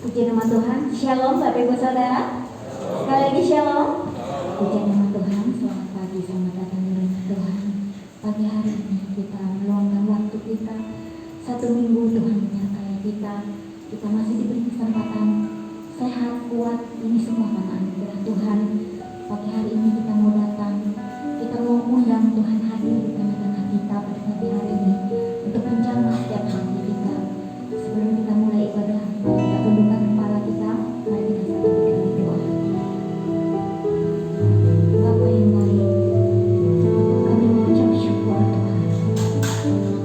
Puji nama Tuhan. Shalom Bapak Ibu Saudara. Sekali lagi shalom. Puji nama Tuhan. Selamat pagi, selamat datang di rumah Tuhan. Pagi hari ini kita meluangkan waktu kita. Satu minggu Tuhan menyertai kita. Kita masih diberi kesempatan sehat, kuat. Ini semua karena anugerah Tuhan. Pagi hari ini kita mau datang. Kita mau undang Tuhan hadir di tengah-tengah kita pada pagi hari ini untuk menjamah setiap hati kita. Sebelum kita mulai ibadah, kita tundukkan kepala kita. Mari kita satukan doa. Bapa yang baik, kami mengucap syukur Tuhan.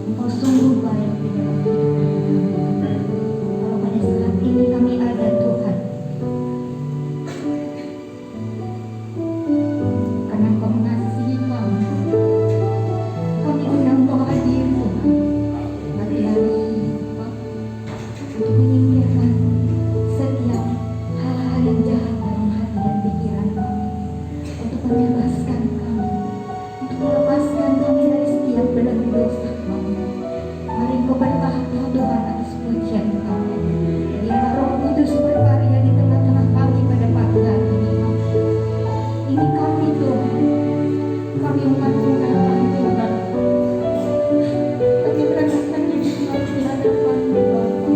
Engkau sungguh baik di dalam hidup kami. Kalau pada saat ini kami ada Tuhan, karena Engkau mengasihi kami. Kami undang Engkau hadir Tuhan. Bagi hari untuk menyingkirkan setiap hal-hal yang jahat dalam hati dan pikiran kami, untuk membebaskan kami, untuk melepaskan kami dari setiap belenggu dosa kami. Mari Engkau berkata Tuhan atas pujian kami. Biarlah Roh Kudus berkarya di tengah-tengah kami pada pagi hari ini. Ini kami Tuhan, kami umat-Mu datang Tuhan. Kami merendahkan diri kami di hadapan-Mu Bapa.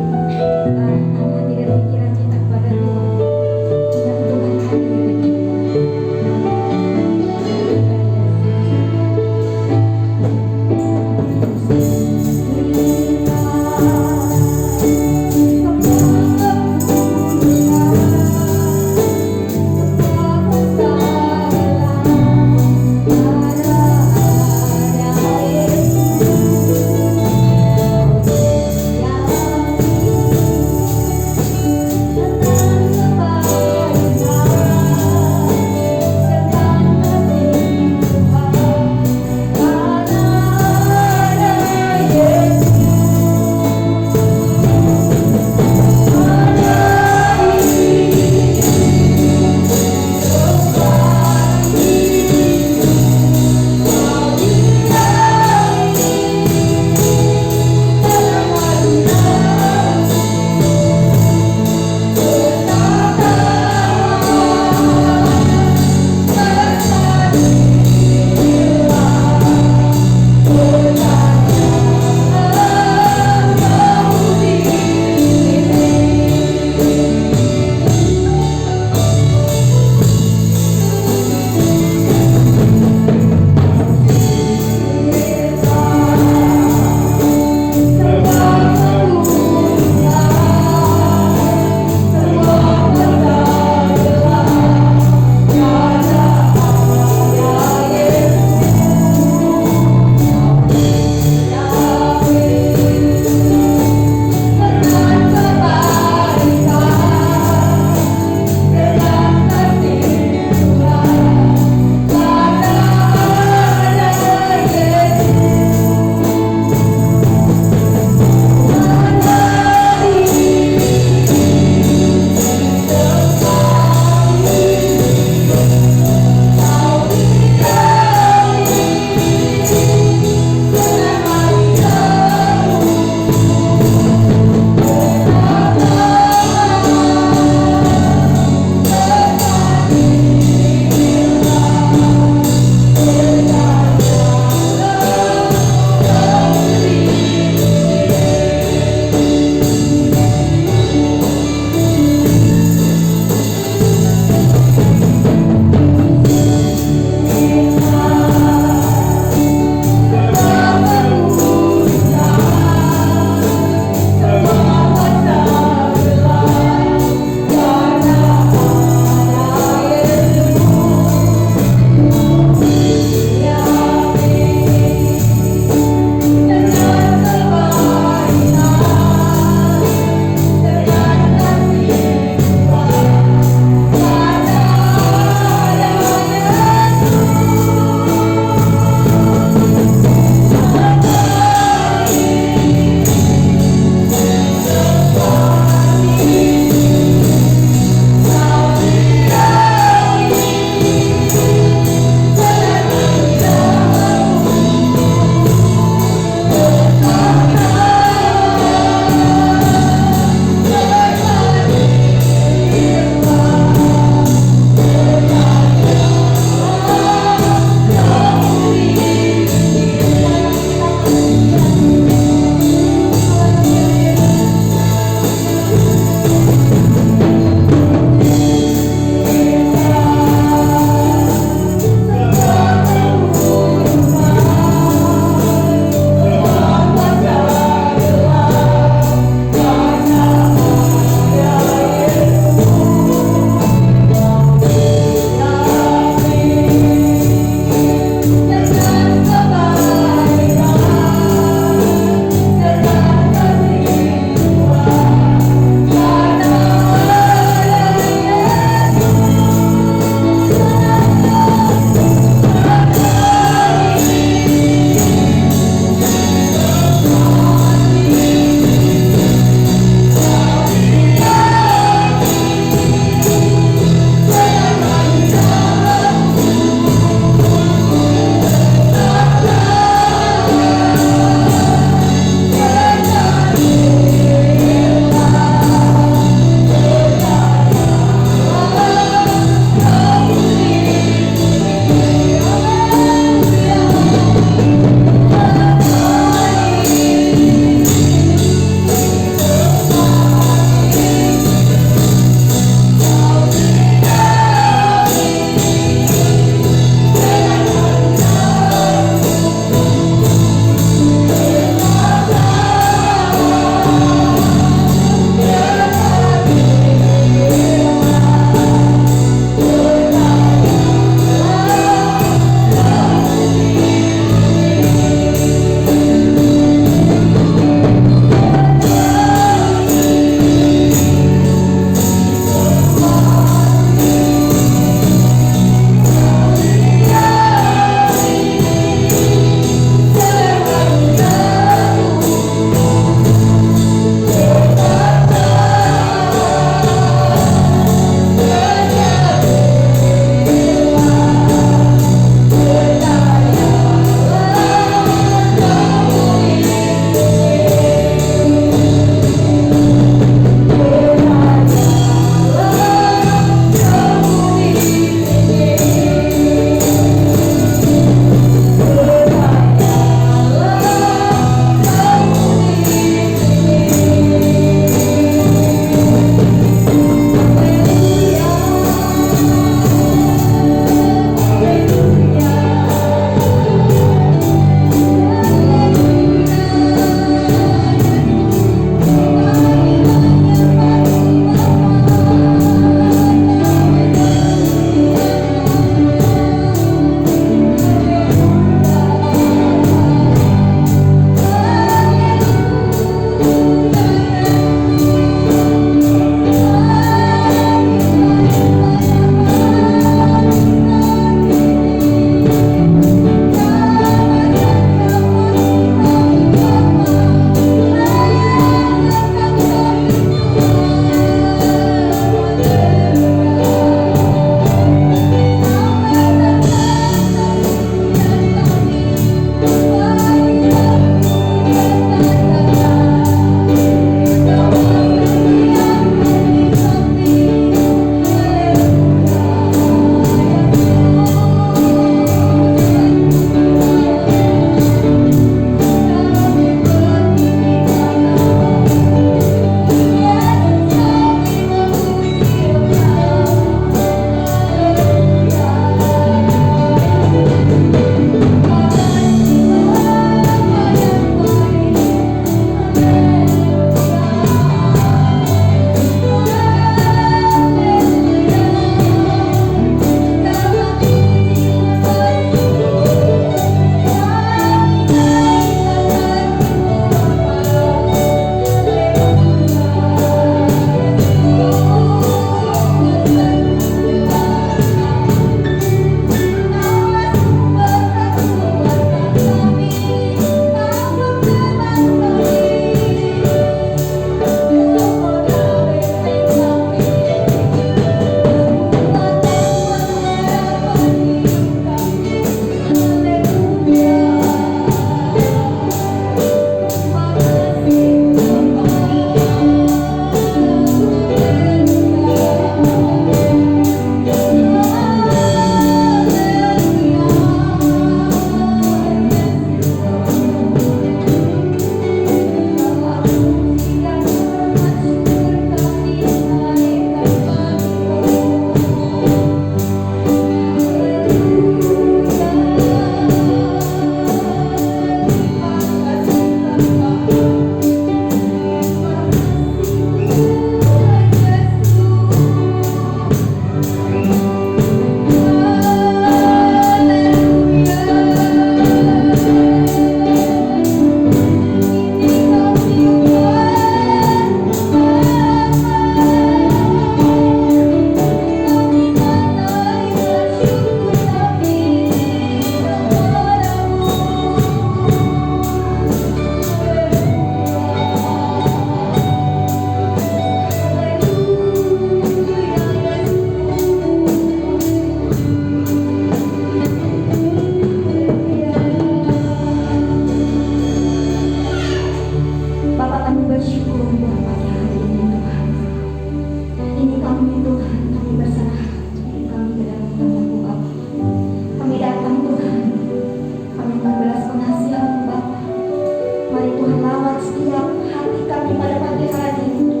kami pada pagi hari ini.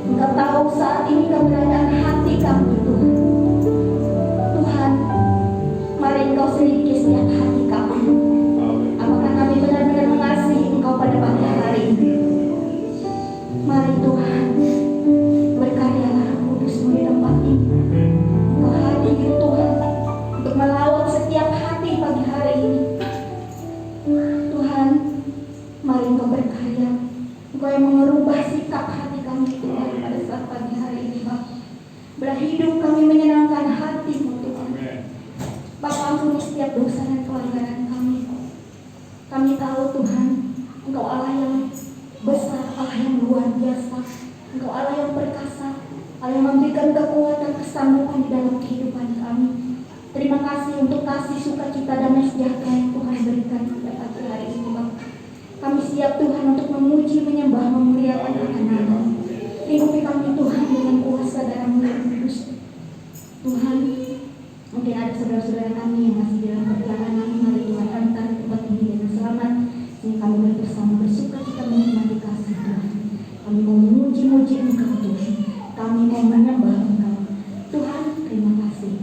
Engkau tahu saat ini keberadaan hati kami Tuhan. Tuhan, mari Engkau selidiki setiap hati kami. Apakah kami benar-benar mengasihi Engkau pada pagi hari ini? Mari Tuhan, berkaryalah Roh Kudus-Mu di tempat ini. Engkau hadir Tuhan untuk melawat setiap hati pagi hari ini. Tuhan, mari Engkau berkarya. Engkau yang merubah sikap hati kami Tuhan pada saat pagi hari ini Bapa. Berhidup kami menyenangkan hati-Mu Tuhan. Bapa, ampuni setiap dosa dan pelanggaran kami. Kami tahu Tuhan, Engkau Allah yang besar, Allah yang luar biasa. Engkau Allah yang perkasa, Allah yang memberikan kekuatan, kesanggupan di dalam kehidupan kami. Terima kasih untuk kasih, sukacita, damai sejahtera yang Tuhan berikan pada pagi hari ini Bapa. Kami siap Tuhan untuk memuji, menyembah, memuliakan nama-Mu. Lingkupi kami Tuhan dengan kuasa darah-Mu yang kudus. Tuhan, mungkin ada saudara-saudara kami yang masih dalam perjalanan, mari Tuhan antar tempat ini dengan selamat. Sehingga kami bersama bersuka-cita menikmati kasih Tuhan. Kami mau memuji-muji Engkau Tuhan. Kami mau menyembah Engkau. Tuhan, terima kasih.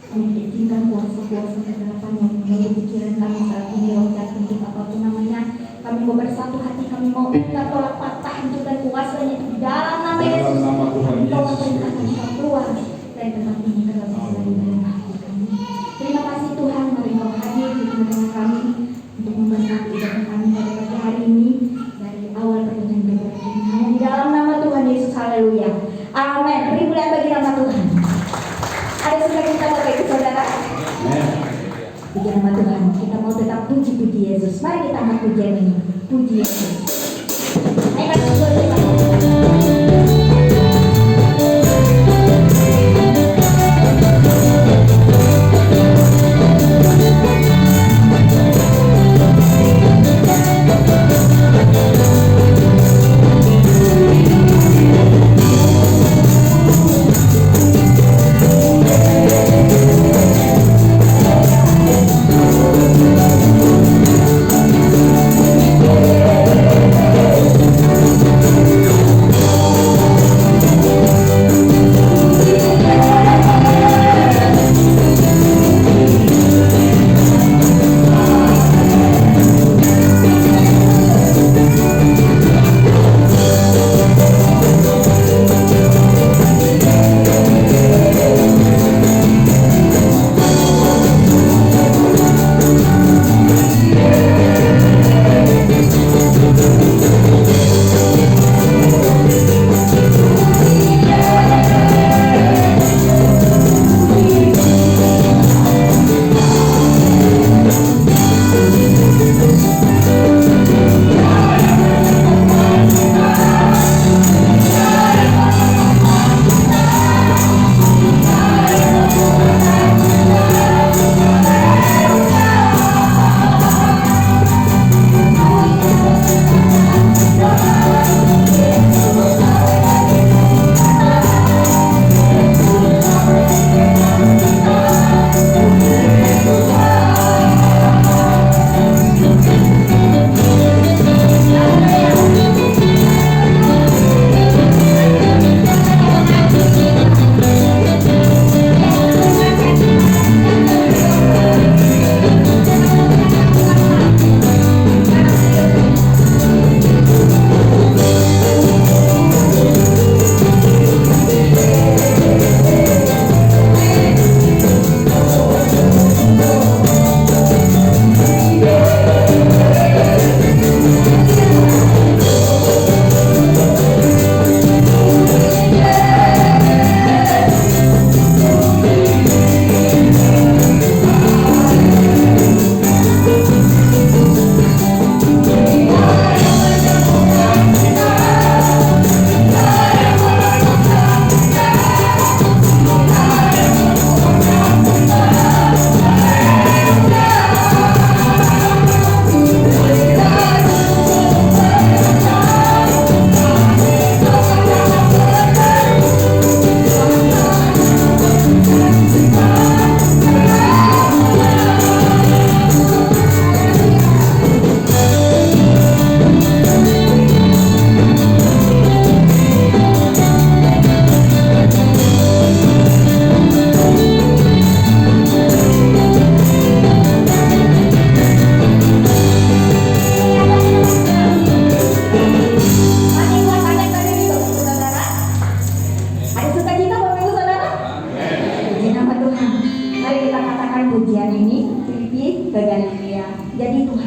Kami diizinkan kuasa-kuasa kegelapan yang mengganggu pikiran kami saat ini, roh jahat untuk apapun namanya. Kami mau bersatu hati, kami mau minta tolak patah untuk dan kuasanya di dalam nama Yesus. Engkau perintahkan Engkau keluar dari tempat ini ke dalam hati kami. Terima kasih Tuhan, mari Engkau hadir di tengah kami untuk memberkati ibadah kami pada pagi hari ini dari awal perjalanan beribadah ini. Hanya di dalam nama Tuhan Yesus, haleluya. Amin. Beri pujian bagi nama Tuhan. Ada sukacita Bapak Ibu Saudara. Puji nama Tuhan. Kita mau tetap puji-puji Yesus. Mari kita angkat pujian ini. Puji Yesus. Ayo kita berdoa.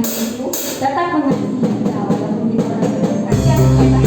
Tuhan itu tetap mengasihi kita walaupun kita orang berdosa. Jangan kita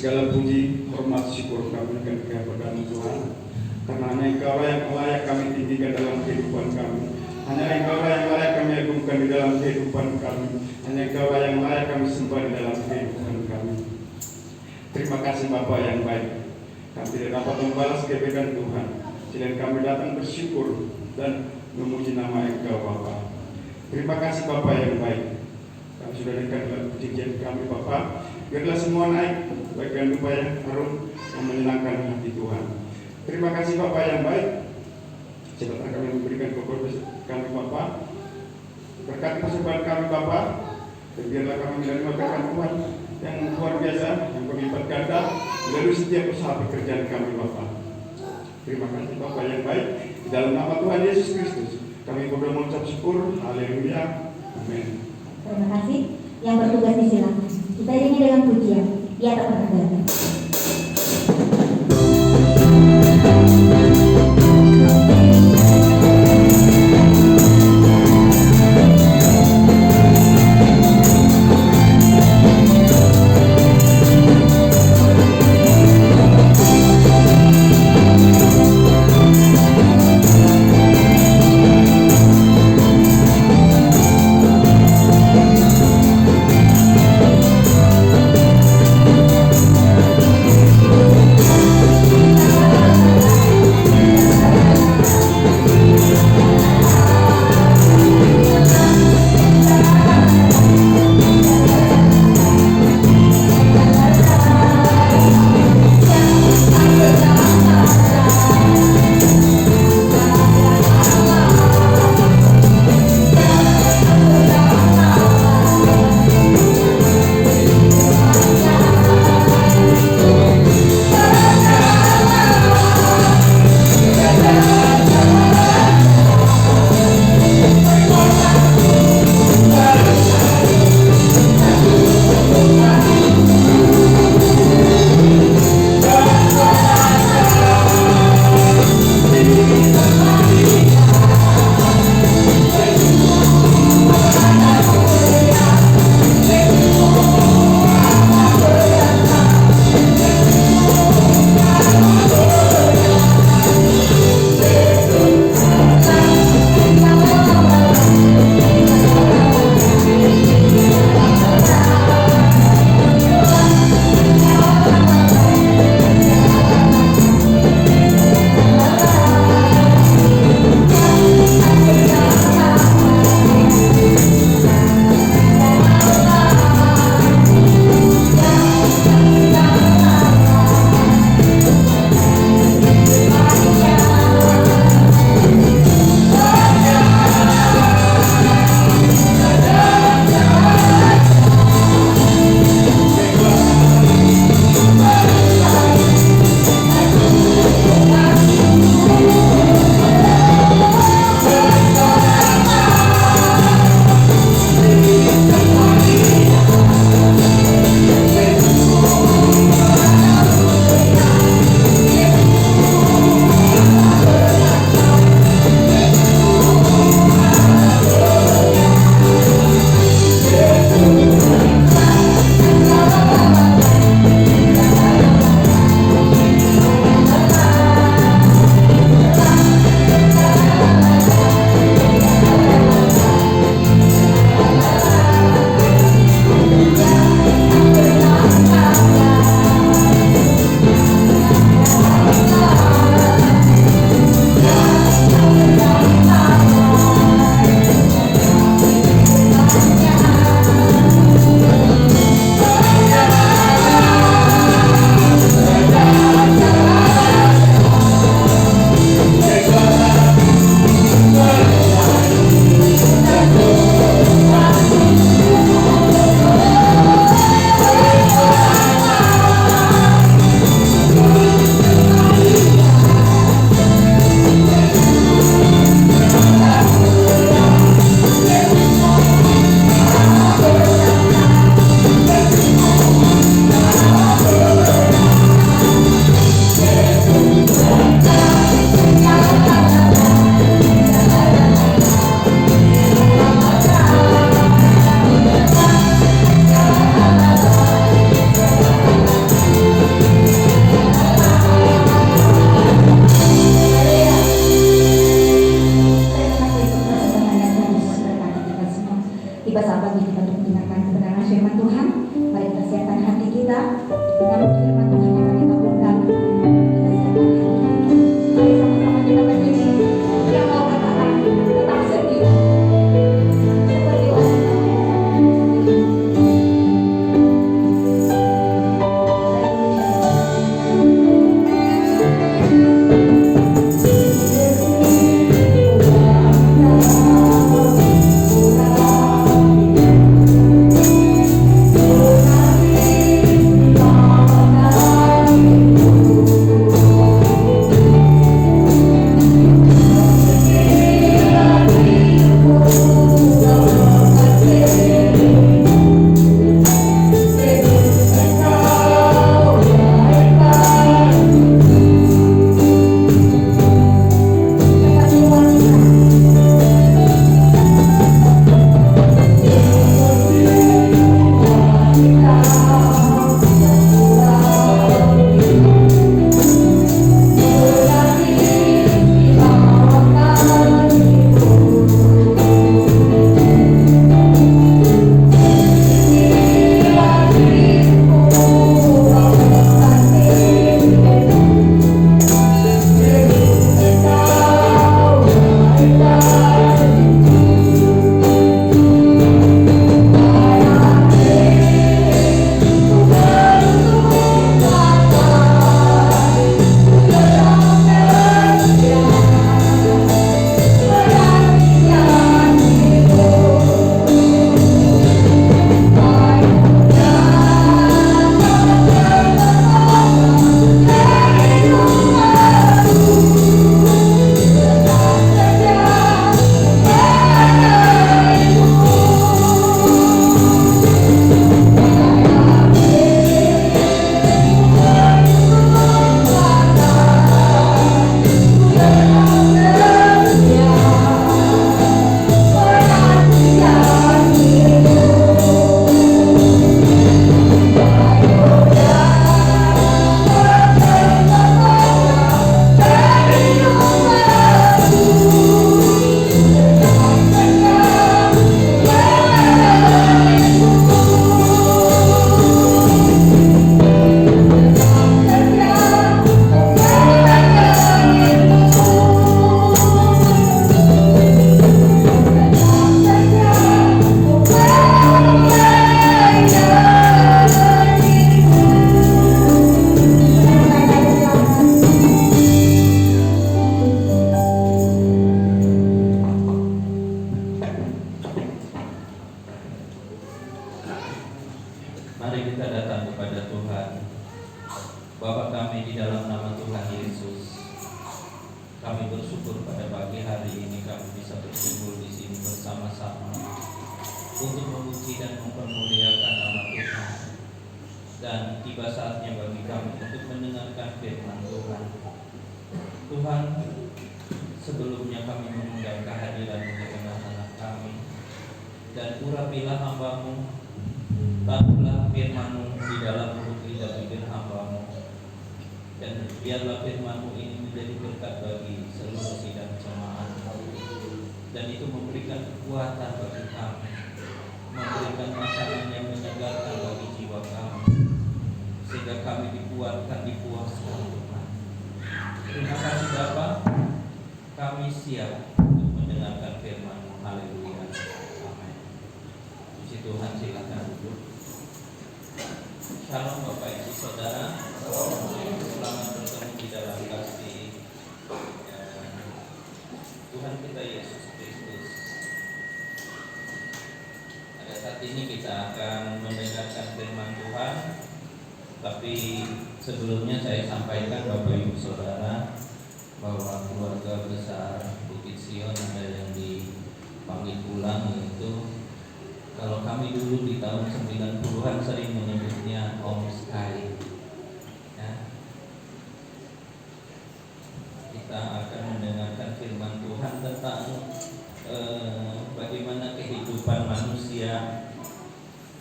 Segala puji, hormat, syukur kami kepada Tuhan, karena Engkau yang layak kami tinggikan dalam kehidupan kami. Hanya Engkau yang layak kami agungkan di dalam kehidupan kami. Hanya Engkau yang layak kami sembah di dalam kehidupan kami. Terima kasih Bapa yang baik. Kami tidak dapat membalas kebaikan Tuhan. Selain kami datang bersyukur dan memuji nama Engkau Bapa. Terima kasih Bapa yang baik. Kami sudah dekat dalam perjanjian kami Bapa. Biarlah semua naik bagian upaya yang harum yang menyenangkan hati Tuhan. Terima kasih Bapa yang baik. Cepat kami memberikan kepada kami Bapa. Berkati persembahan kami Bapa. Dan biarlah kami menerima berkat Tuhan yang luar biasa, yang berlipat ganda melalui setiap usaha pekerjaan kami Bapa. Terima kasih Bapa yang baik. Dalam nama Tuhan Yesus Kristus kami berdoa mengucap syukur. Haleluya. Amin. Terima kasih. Yang bertugas disilakan. Kita iringi dengan pujian. Dia tak pernah gagal. Namun firman Tuhan yang akan dikabulkan. Kita siapkan hati. Mari sama-sama kita berdiri. Yang mau katakan tetap sedia. Seperti wanita Mari kita datang kepada Tuhan. Bapa kami di dalam nama Tuhan Yesus, kami bersyukur pada pagi hari ini kami bisa berkumpul di sini bersama-sama untuk memuji dan mempermuliakan nama Tuhan. Dan tiba saatnya bagi kami untuk mendengarkan firman Tuhan. Tuhan, sebelumnya kami mengundang kehadiran di tengah anak kami, dan urapilah hamba-Mu. Taruhlah firman-Mu di dalam mulut lidah bibir hamba-Mu, dan biarlah firman-Mu ini menjadi berkat bagi seluruh sidang jemaat, dan itu memberikan kekuatan bagi kami, memberikan makanan yang menyegarkan bagi jiwa kami, sehingga kami dikuatkan, dipuaskan Tuhan. Terima kasih Bapa, kami siap untuk mendengarkan firman-Mu. Haleluya. Amin. Puji Tuhan, silakan duduk. Shalom Bapak Ibu Saudara. Selamat bertemu di dalam kasih Tuhan kita Yesus Kristus. Pada saat ini kita akan mendengarkan firman Tuhan. Tapi sebelumnya saya sampaikan Bapak Ibu Saudara bahwa keluarga besar Bukit Sion ada yang dipanggil pulang, yaitu kalau kami dulu di tahun 90-an sering menyebutnya Om Sky. Ya. Kita akan mendengarkan firman Tuhan tentang bagaimana kehidupan manusia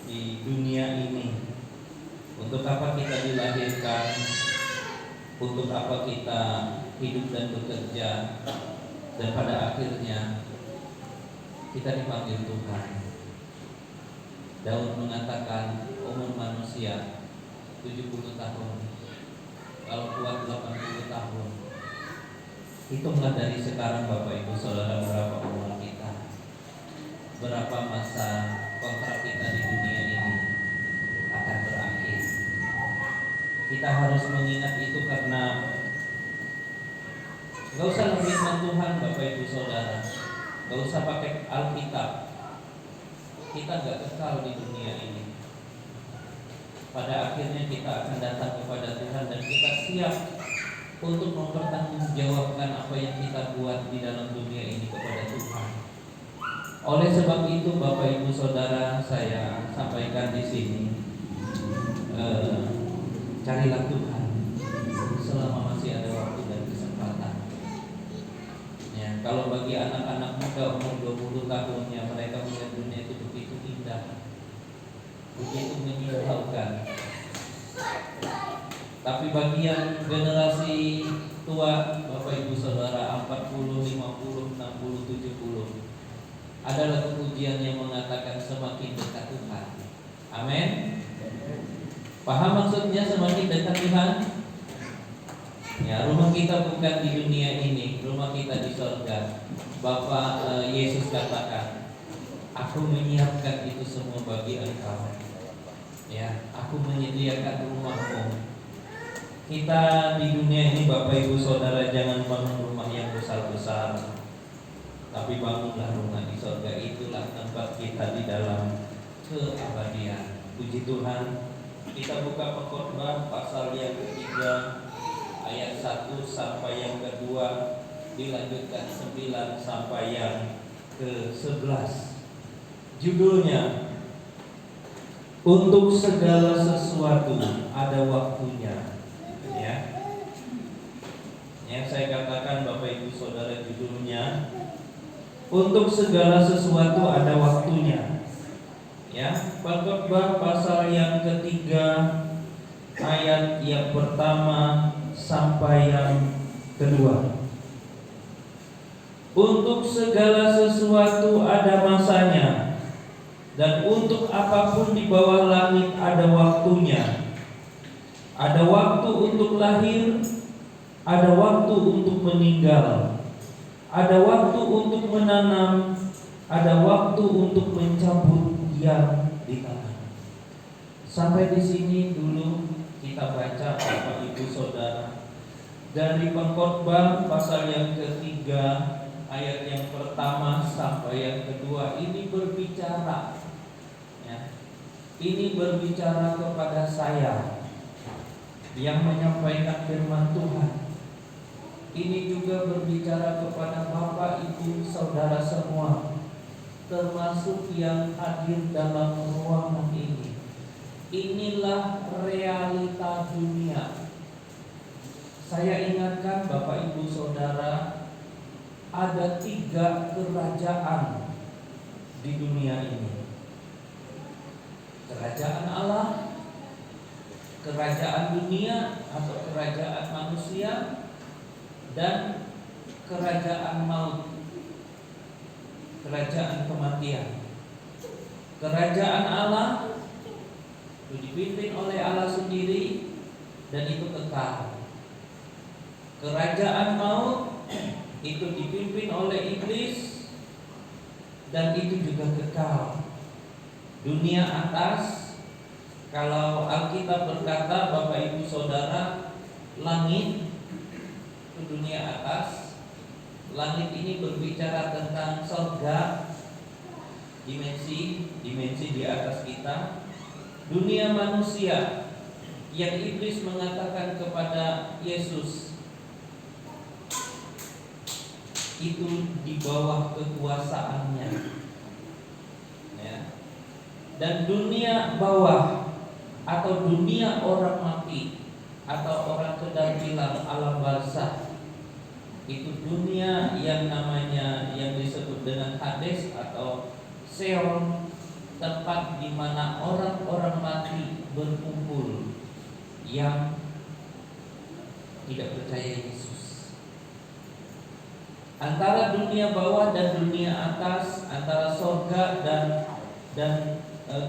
di dunia ini. Untuk apa kita dilahirkan, untuk apa kita hidup dan bekerja, dan pada akhirnya kita dipanggil Tuhan. Daud mengatakan umur manusia 70 tahun, kalau kuat 80 tahun. Hitunglah dari sekarang Bapak Ibu Saudara berapa umur kita, berapa masa kontrak kita di dunia ini akan berakhir. Kita harus mengingat itu karena gak usah lebihkan Tuhan Bapak Ibu Saudara, gak usah pakai Alkitab. Kita gak kekal di dunia ini. Pada akhirnya kita akan datang kepada Tuhan dan kita siap untuk mempertanggungjawabkan apa yang kita buat di dalam dunia ini kepada Tuhan. Oleh sebab itu Bapak Ibu Saudara, saya sampaikan di sini, carilah Tuhan selama masih ada waktu dan kesempatan. Ya, kalau bagi anak-anak muda umur 20 tahunnya, mereka melihat dunia itu begitu indah, begitu menyilaukan. Tapi bagi yang generasi tua, Bapak Ibu Saudara, 40, 50, 60, 70, adalah ujian yang mengatakan semakin dekat Tuhan. Amin. Paham maksudnya semakin dekat Tuhan? Ya, rumah kita bukan di dunia ini, rumah kita di surga. Bapak Yesus katakan, aku menyiapkan itu semua bagi engkau. Ya, aku menyediakan rumahmu. Kita di dunia ini Bapak Ibu Saudara, jangan bangun rumah yang besar-besar, tapi bangunlah rumah di surga. Itulah tempat kita di dalam keabadian. Puji Tuhan. Kita buka Pengkhotbah pasal yang ketiga, ayat 1 sampai yang kedua, dilanjutkan 9 sampai yang ke-11. Judulnya, untuk segala sesuatu ada waktunya. Ya, yang saya katakan Bapak Ibu Saudara, judulnya untuk segala sesuatu ada waktunya. Ya, Pengkhotbah pasal yang ketiga, ayat yang pertama sampai yang kedua. Untuk segala sesuatu ada masanya, dan untuk apapun di bawah langit ada waktunya. Ada waktu untuk lahir, ada waktu untuk meninggal, ada waktu untuk menanam, ada waktu untuk mencabut yang ditanam. Sampai di sini dulu kita baca Bapak Ibu Saudara, dari Pengkhotbah pasal yang ketiga, ayat yang pertama sampai yang kedua. Ini berbicara, ya, ini berbicara kepada saya yang menyampaikan firman Tuhan. Ini juga berbicara kepada Bapak Ibu Saudara semua, termasuk yang hadir dalam ruangan ini. Inilah realita dunia. Saya ingatkan Bapak Ibu Saudara, ada 3 kerajaan di dunia ini. Kerajaan Allah, kerajaan dunia atau kerajaan manusia, dan kerajaan maut, kerajaan kematian. Kerajaan Allah itu dipimpin oleh Allah sendiri dan itu kekal. Kerajaan maut itu dipimpin oleh iblis dan itu juga kekal. Dunia atas, kalau Alkitab berkata Bapak Ibu Saudara, langit itu dunia atas. Langit ini berbicara tentang surga, dimensi di atas kita. Dunia manusia yang iblis mengatakan kepada Yesus, itu di bawah kekuasaannya, ya. Dan dunia bawah atau dunia orang mati atau orang kedagilan alam barzah, itu dunia yang namanya yang disebut dengan Hades atau Sheol, tempat di mana orang-orang mati berkumpul yang tidak percaya Yesus. Antara dunia bawah dan dunia atas, antara surga dan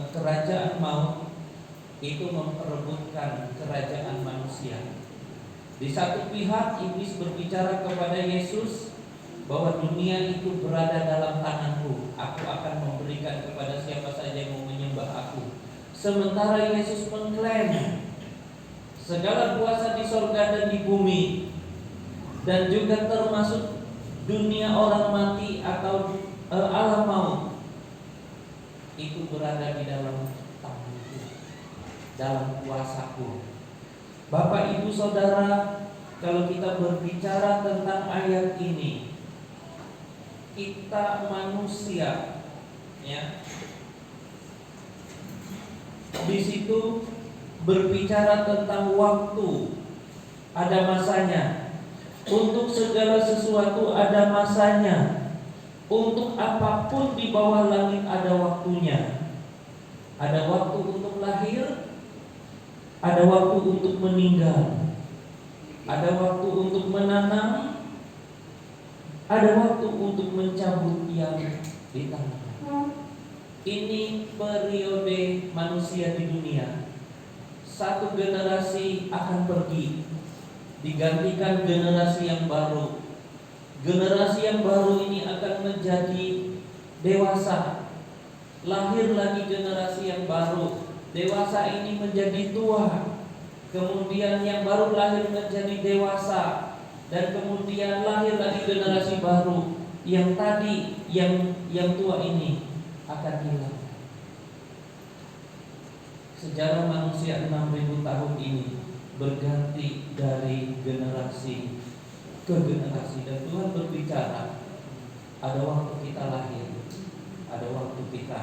kerajaan maut, itu memperebutkan kerajaan manusia. Di satu pihak iblis berbicara kepada Yesus bahwa dunia itu berada dalam tanganku, aku akan memberikan kepada siapa saja yang mau menyembah aku. Sementara Yesus mengklaim segala kuasa di sorga dan di bumi, dan juga termasuk dunia orang mati atau alam maut, itu berada di dalam tanganku, dalam kuasaku. Bapak, Ibu, Saudara, kalau kita berbicara tentang ayat ini, kita manusia, ya, di situ berbicara tentang waktu, ada masanya. Untuk segala sesuatu ada masanya. Untuk apapun di bawah langit ada waktunya. Ada waktu untuk lahir, ada waktu untuk meninggal, ada waktu untuk menanam, ada waktu untuk mencabut yang ditanam. Ini periode manusia di dunia. Satu generasi akan pergi, digantikan generasi yang baru. Generasi yang baru ini akan menjadi dewasa. Lahir lagi generasi yang baru. Dewasa ini menjadi tua. Kemudian yang baru lahir menjadi dewasa. Dan kemudian lahir lagi generasi baru. Yang tadi, yang tua ini akan hilang. Sejarah manusia 6.000 tahun ini berganti dari generasi ke generasi. Dan Tuhan berbicara, ada waktu kita lahir, ada waktu kita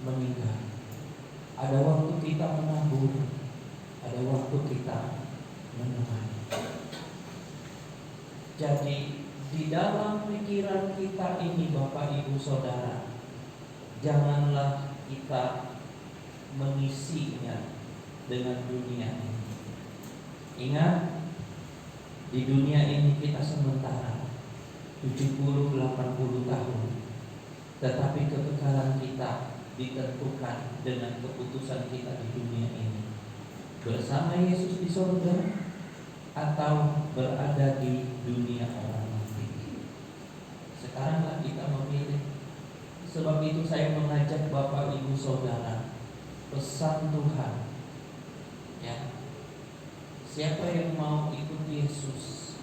meninggal, ada waktu kita menabur, ada waktu kita menuai. Jadi di dalam pikiran kita ini, Bapak, Ibu, Saudara, janganlah kita mengisinya dengan dunia ini. Ingat, di dunia ini kita sementara 70-80 tahun, tetapi kekekalan kita ditentukan dengan keputusan kita di dunia ini, bersama Yesus di surga atau berada di dunia orang mati. Sekaranglah kita memilih. Sebab itu saya mengajak Bapak, Ibu, Saudara, pesan Tuhan, ya, siapa yang mau ikut Yesus,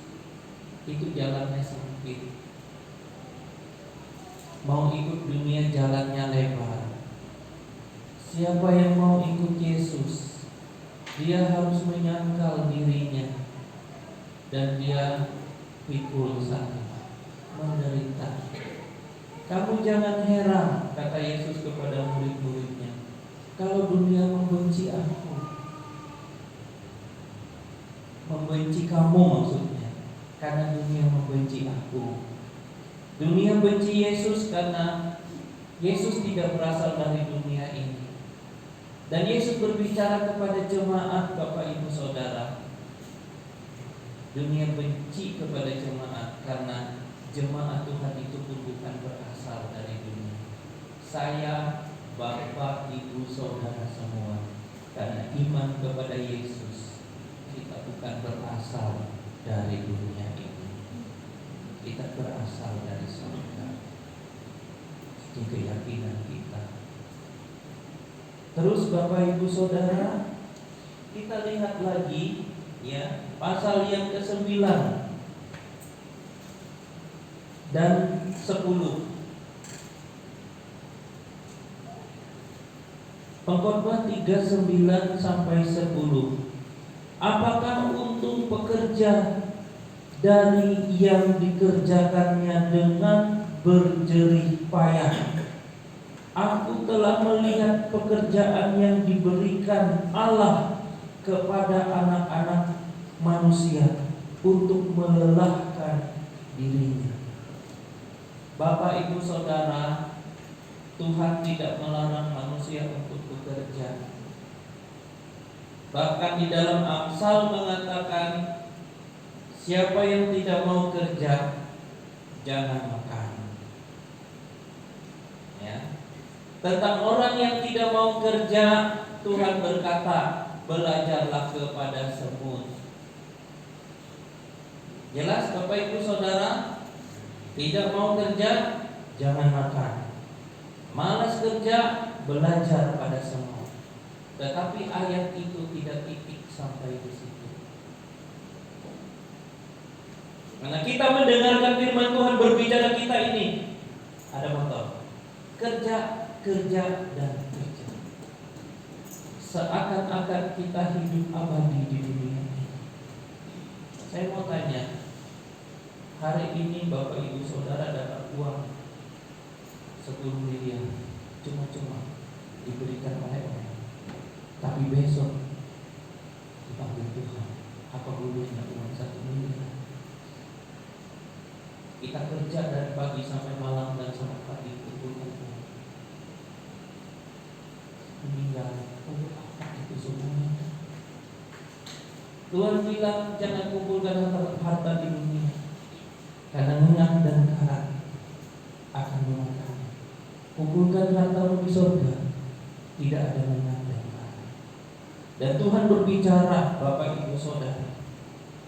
itu jalannya sempit. Mau ikut dunia jalannya lebar. Siapa yang mau ikut Yesus, dia harus menyangkal dirinya, dan dia pikul sana, menderita. Kamu jangan heran, kata Yesus kepada murid-muridnya, kalau dunia membenci aku, membenci kamu maksudnya, karena dunia membenci aku. Dunia benci Yesus karena Yesus tidak berasal dari dunia ini. Dan Yesus berbicara kepada jemaat, Bapak, Ibu, Saudara, dunia benci kepada jemaat karena jemaat Tuhan itu pun bukan berasal dari dunia. Saya, Bapak, Ibu, Saudara semua, karena iman kepada Yesus, kita bukan berasal dari dunia ini. Kita berasal dari surga. Itu keyakinan kita. Terus Bapak, Ibu, Saudara, kita lihat lagi, ya, pasal yang ke-9 dan 10. Pengkhotbah 3:9 sampai 10. Apakah untung pekerja dari yang dikerjakannya dengan berjerih payah? Aku telah melihat pekerjaan yang diberikan Allah kepada anak-anak manusia untuk melelahkan dirinya. Bapak, Ibu, Saudara, Tuhan tidak melarang manusia untuk bekerja. Bahkan di dalam Amsal mengatakan, siapa yang tidak mau kerja, jangan makan. Ya. Tentang orang yang tidak mau kerja, Tuhan berkata, belajarlah kepada semut. Jelas Bapak Ibu Saudara? Tidak mau kerja, jangan makan. Malas kerja, belajar pada semut. Tetapi ayat itu tidak titik sampai di situ. Karena kita mendengarkan firman Tuhan berbicara kita ini ada motor. Kerja, kerja, dan kerja. Seakan-akan kita hidup abadi di dunia ini. Saya mau tanya, hari ini Bapak Ibu Saudara dapat uang 10 miliar cuma-cuma diberikan oleh orang, tapi besok dipanggil Tuhan, apa gunanya uang 1 miliar? Kita kerja dari pagi sampai malam dan sampai pagi kumpul-kumpul, meninggal, apa itu semuanya? Tuhan bilang jangan kumpulkan harta di dunia, karena ngengat dan karat akan memakan. Kumpulkan hartamu di surga, tidak ada ngengat dan karat. Dan Tuhan berbicara, Bapak Ibu Saudara,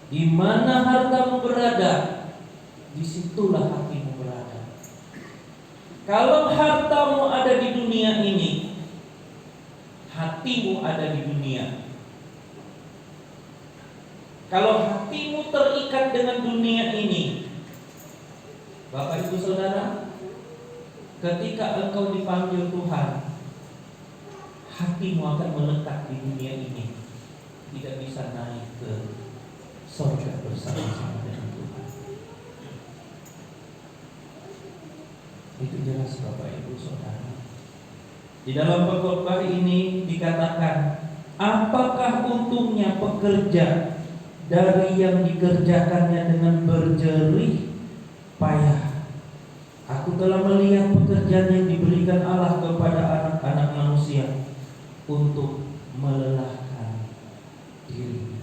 di mana hartamu berada, disitulah hatimu berada. Kalau hartamu ada di dunia ini, hatimu ada di dunia. Kalau hatimu terikat dengan dunia ini, Bapak Ibu Saudara, ketika engkau dipanggil Tuhan, hatimu akan melekat di dunia ini, tidak bisa naik ke surga bersama-sama dengan Tuhan. Itu jelas Bapak Ibu Saudara. Di dalam pengkhotbah ini dikatakan, apakah untungnya pekerja dari yang dikerjakannya dengan berjerih payah? Aku telah melihat pekerjaan yang diberikan Allah kepada anak-anak manusia untuk melelahkan diri.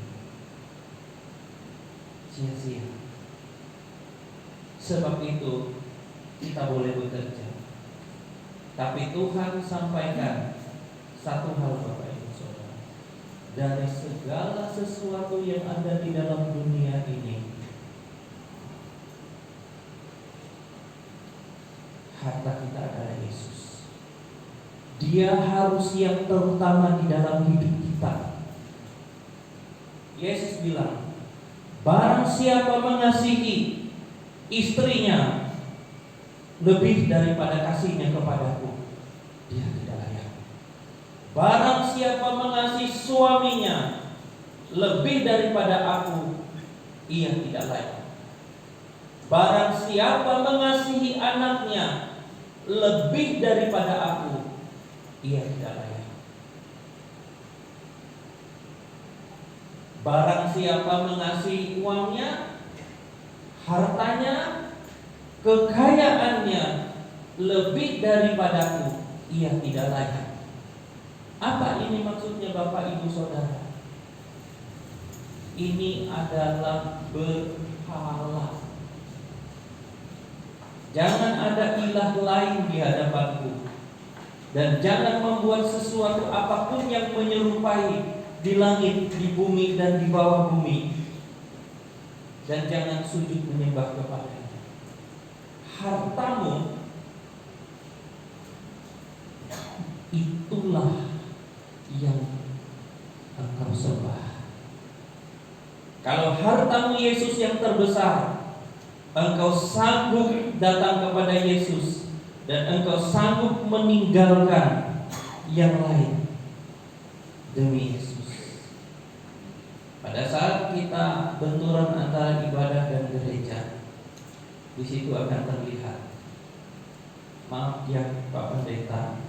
Sia-sia. Sebab itu kita boleh bekerja, tapi Tuhan sampaikan satu hal Bapak Ibu Saudara, dari segala sesuatu yang ada di dalam dunia ini, harta kita adalah Yesus. Dia harus yang terutama di dalam hidup kita. Yesus bilang, barang siapa mengasihi istrinya lebih daripada kasihnya kepadaku, dia tidak layak. Barang siapa mengasihi suaminya lebih daripada aku, ia tidak layak. Barang siapa mengasihi anaknya lebih daripada aku, ia tidak layak. Barang siapa mengasihi uangnya, hartanya, kekayaannya lebih daripadaku, ia tidak layak. Apa ini maksudnya Bapak Ibu Saudara? Ini adalah berhala. Jangan ada ilah lain di hadapanku, dan jangan membuat sesuatu apapun yang menyerupai di langit, di bumi, dan di bawah bumi. Dan jangan sujud menyembah kepadanya. Hartamu itulah yang engkau sembah. Kalau hartamu Yesus yang terbesar, engkau sanggup datang kepada Yesus, dan engkau sanggup meninggalkan yang lain demi Yesus. Pada saat kita benturan antara ibadah dan gereja, di situ akan terlihat, maaf ya Pak Pendeta,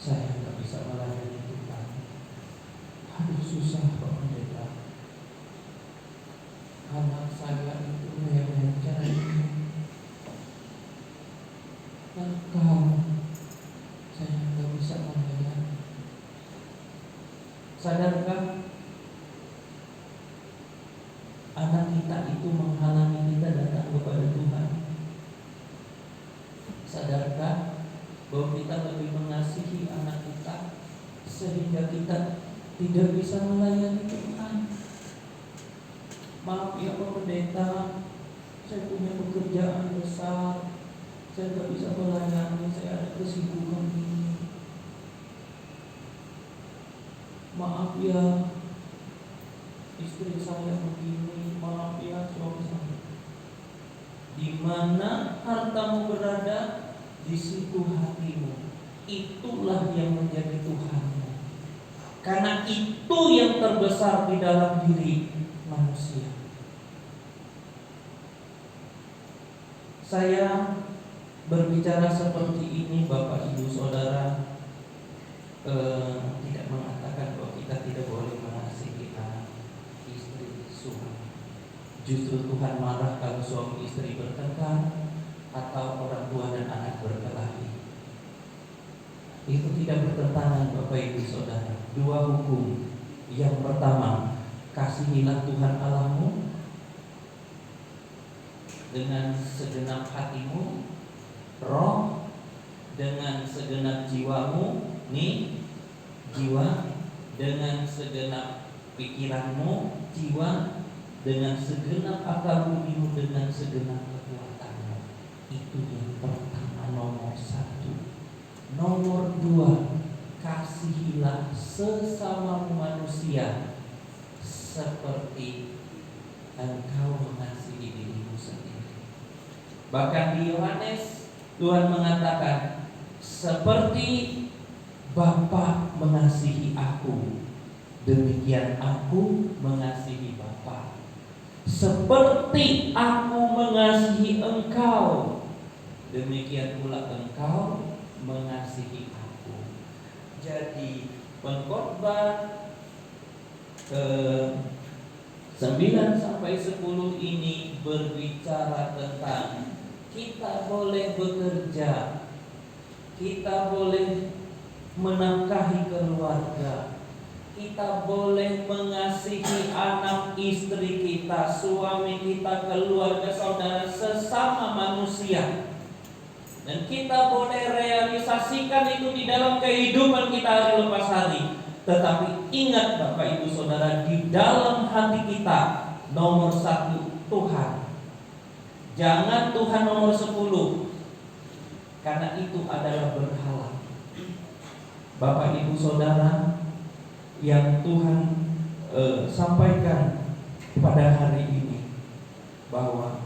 saya nggak bisa melayani Tuhan. Aduh susah Pak Pendeta, anak saya itu cara ini nakal, saya nggak bisa melayani. Sadarkah anak kita itu menghalangi kita datang kepada Tuhan? Sadarkah bahwa kita lebih mengasihi anak kita sehingga kita tidak bisa melayani Tuhan. Maaf ya Pak Pendeta, saya punya pekerjaan besar, saya tidak bisa melayani, saya ada kesibukan ini. Maaf ya, istri saya begini, maaf ya suami saya. Di mana hartamu berada, di situ hatimu. Itulah yang menjadi Tuhanmu. Karena itu yang terbesar di dalam diri manusia. Saya berbicara seperti ini, Bapak Ibu Saudara, tidak mengatakan bahwa kita tidak boleh mengasihi anak, istri, suami. Justru Tuhan marah kalau suami istri bertengkar atau orang tua dan anak berkelahi. Itu tidak bertentangan, Bapak Ibu Saudara. Dua hukum. Yang pertama, kasihilah Tuhan Allahmu dengan segenap hatimu, roh, dengan segenap jiwamu, jiwa, dengan segenap pikiranmu, jiwa, dengan segenap akal budimu, dengan segenap kekuatanmu. Itu yang pertama, nomor satu. Nomor dua, kasihilah sesama manusia seperti engkau mengasihi dirimu sendiri. Bahkan di Yohanes Tuhan mengatakan, seperti Bapa mengasihi aku, demikian aku mengasihi Bapa. Seperti aku mengasihi engkau, demikian pula engkau mengasihi aku. Jadi pengkhotbah 9 sampai 10 ini berbicara tentang kita boleh bekerja, kita boleh menafkahi keluarga, kita boleh mengasihi anak istri kita, suami kita, keluarga, saudara, sesama manusia. Dan kita boleh realisasikan itu di dalam kehidupan kita hari lepas hari. Tetapi ingat Bapak Ibu Saudara, di dalam hati kita nomor satu Tuhan. Jangan Tuhan nomor 10, karena itu adalah berhala. Bapak Ibu Saudara, yang Tuhan sampaikan pada hari ini, bahwa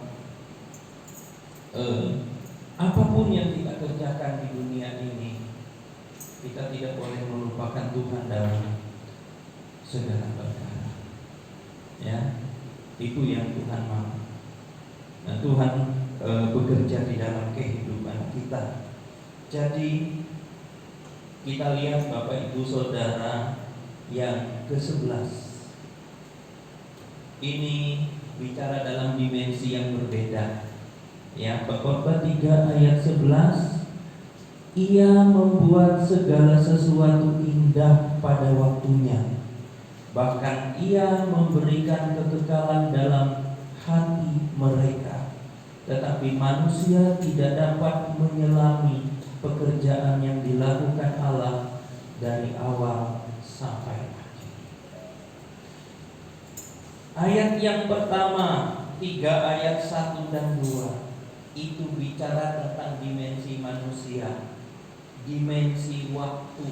apapun yang kita kerjakan di dunia ini, kita tidak boleh melupakan Tuhan dalam segala perkara. Ya, itu yang Tuhan mau. Nah, Tuhan bekerja di dalam kehidupan kita. Jadi kita lihat Bapak Ibu Saudara yang ke-11. Ini bicara dalam dimensi yang berbeda. Ya, Pengkhotbah 3 ayat 11, Ia membuat segala sesuatu indah pada waktunya. Bahkan Ia memberikan kekekalan dalam hati mereka. Tetapi manusia tidak dapat menyelami pekerjaan yang dilakukan Allah dari awal sampai akhir. Ayat yang pertama, 3 ayat 1 dan 2, itu bicara tentang dimensi manusia, dimensi waktu,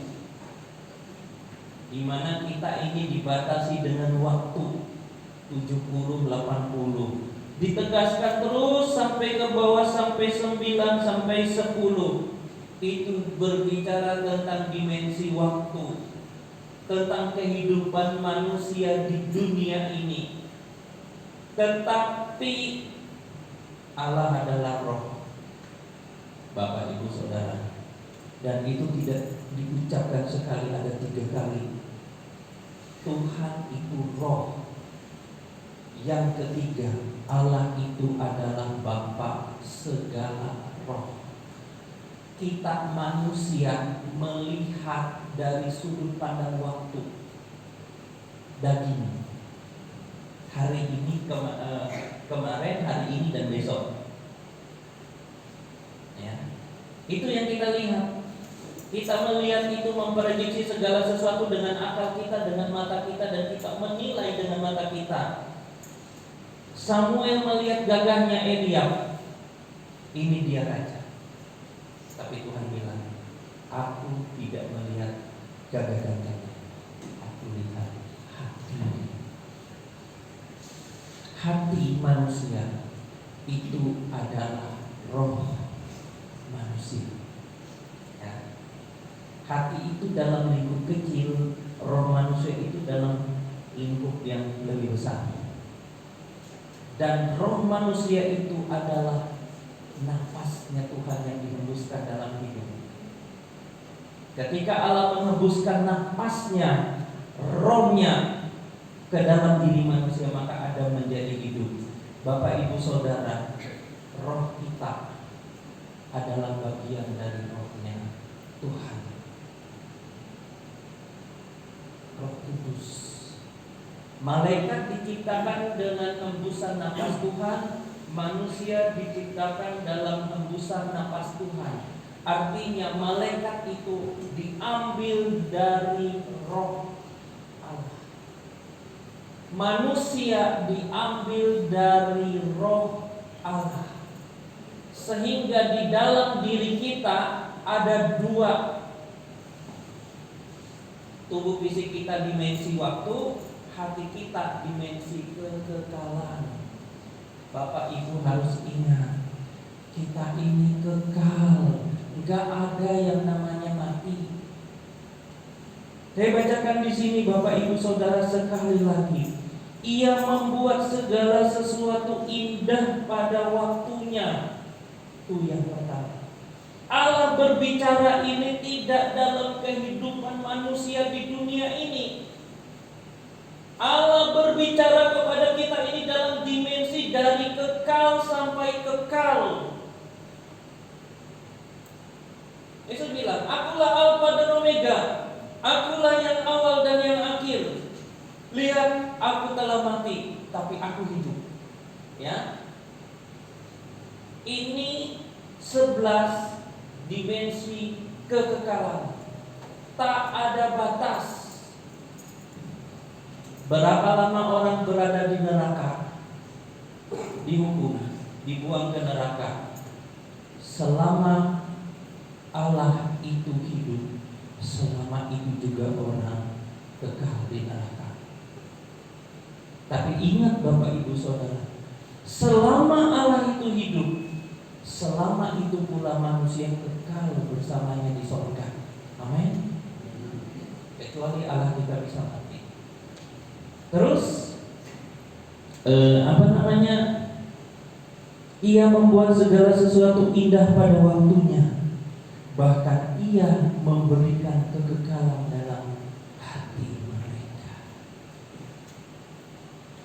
di mana kita ini dibatasi dengan waktu 70-80. Ditegaskan terus sampai ke bawah, sampai 9 sampai 10. Itu berbicara tentang dimensi waktu, tentang kehidupan manusia di dunia ini. Tetapi Allah adalah roh, Bapak Ibu Saudara. Dan itu tidak diucapkan sekali, ada 3 kali. Tuhan itu roh. Yang ketiga, Allah itu adalah Bapa segala roh. Kita manusia melihat dari sudut pandang waktu, daging. Hari ini, kemarin, hari ini, dan besok. Ya, itu yang kita lihat. Kita melihat itu, memprediksi segala sesuatu dengan akal kita, dengan mata kita, dan kita menilai dengan mata kita. Samuel melihat gagahnya Eliab, ini dia raja. Tapi Tuhan bilang, aku tidak melihat gagah-gagahnya, aku lihat hati. Hati manusia itu adalah roh manusia. Ya. Hati itu dalam lingkup kecil, roh manusia itu dalam lingkup yang lebih besar. Dan roh manusia itu adalah nafasnya Tuhan yang dihembuskan dalam hidup. Ketika Allah menghembuskan nafasnya, rohnya ke dalam diri manusia, maka Adam menjadi hidup. Bapak, Ibu, Saudara, roh kita adalah bagian dari rohnya Tuhan. Roh Kudus. Malaikat diciptakan dengan hembusan nafas Tuhan, manusia diciptakan dalam hembusan nafas Tuhan. Artinya malaikat itu diambil dari roh Allah. Manusia diambil dari roh Allah. Sehingga di dalam diri kita ada dua. Tubuh fisik kita dimensi waktu, hati kita dimensi kekekalan. Bapak Ibu harus ingat, kita ini kekal. Enggak ada yang namanya mati. Saya bacakan di sini Bapak Ibu Saudara sekali lagi. Ia membuat segala sesuatu indah pada waktunya. Itu yang pertama. Allah berbicara ini tidak dalam kehidupan manusia di dunia ini. Allah berbicara kepada kita ini dalam dimensi dari kekal sampai kekal. Yesus bilang, akulah Alfa dan Omega, akulah yang awal dan yang akhir. Lihat, aku telah mati, tapi aku hidup. Ya, ini 11 dimensi kekekalan. Tak ada batas. Berapa lama orang berada di neraka, dihukum, dibuang ke neraka. Selama Allah itu hidup, selama itu juga orang kekal di neraka. Tapi ingat Bapak Ibu Saudara, selama Allah itu hidup, selama itu pula manusia kekal bersamanya di surga. Amin. Kecuali Allah kita bisa mati. Terus ia membuat segala sesuatu indah pada waktunya. Bahkan ia memberikan kekekalan dalam hati mereka.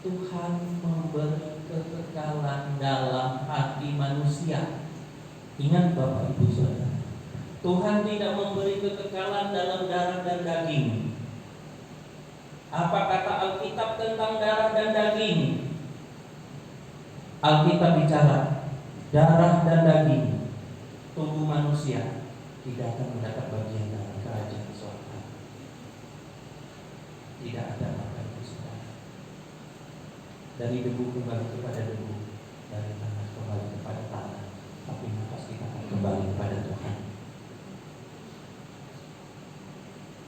Tuhan memberi kekekalan dalam hati manusia. Ingat Bapak Ibu Saudara, Tuhan tidak memberi kekekalan dalam darah dan daging. Apa kata Alkitab tentang darah dan daging? Alkitab bicara darah dan daging, tubuh manusia tidak akan mendapat bagian dalam kerajaan surga. Tidak ada Bapak Ibu Saudara. Dari debu kembali kepada debu, dari tanah kembali kepada tanah, tapi nafas kita akan kembali kepada Tuhan.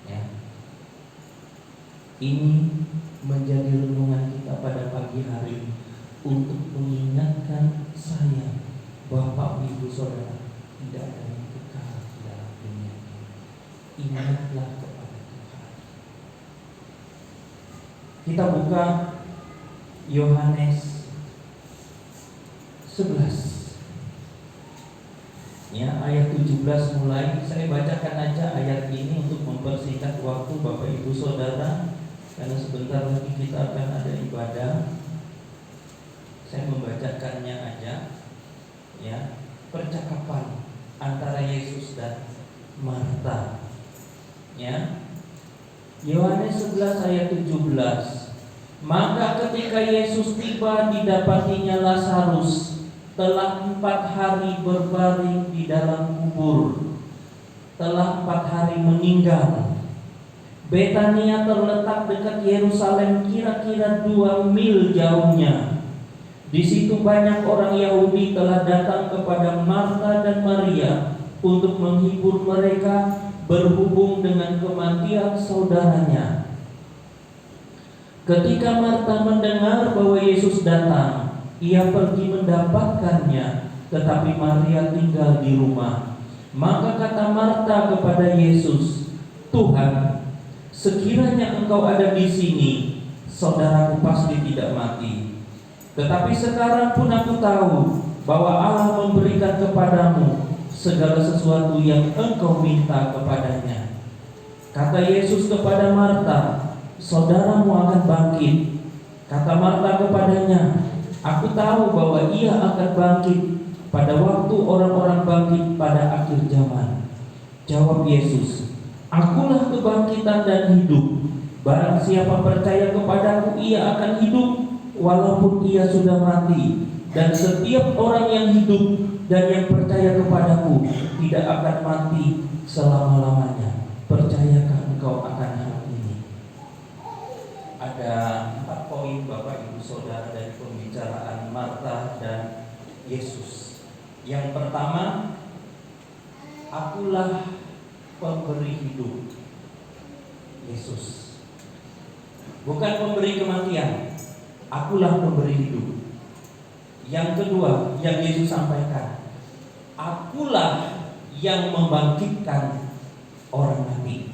Ya. Ini menjadi renungan kita pada pagi hari ini, untuk mengingatkan saya, Bapak Ibu Saudara, tidak ada yang kekal di dalam dunia ini. Ingatlah kepada Tuhan. Kita buka Yohanes 11. Ya, ayat 17 mulai. Saya bacakan aja ayat ini untuk mempersingkat waktu Bapak Ibu Saudara, karena sebentar lagi kita akan ada ibadah. Saya membacakannya aja. Ya, percakapan antara Yesus dan Marta. Ya. Yohanes 11 ayat 17. Maka ketika Yesus tiba, didapatinya Lazarus telah 4 hari berbaring di dalam kubur. telah 4 hari meninggal. Betania terletak dekat Yerusalem kira-kira 2 mil jauhnya. Di situ banyak orang Yahudi telah datang kepada Marta dan Maria untuk menghibur mereka berhubung dengan kematian saudaranya. Ketika Marta mendengar bahwa Yesus datang, ia pergi mendapatkannya, tetapi Maria tinggal di rumah. Maka kata Marta kepada Yesus, "Tuhan, sekiranya Engkau ada di sini, saudaraku pasti tidak mati. Tetapi sekarang pun aku tahu bahwa Allah memberikan kepadamu segala sesuatu yang Engkau minta kepadanya." Kata Yesus kepada Marta, "Saudaramu akan bangkit." Kata Marta kepadanya, "Aku tahu bahwa ia akan bangkit pada waktu orang-orang bangkit pada akhir zaman." Jawab Yesus, "Akulah kebangkitan dan hidup. Barang siapa percaya kepadaku, ia akan hidup walaupun ia sudah mati. Dan setiap orang yang hidup dan yang percaya kepadaku tidak akan mati selama-lamanya. Percayakah engkau akan hal ini?" Ada 4 poin Bapak Ibu Saudara dari pembicaraan Marta dan Yesus. Yang pertama, akulah pemberi hidup. Yesus bukan pemberi kematian, akulah pemberi hidup. Yang kedua yang Yesus sampaikan, akulah yang membangkitkan orang mati.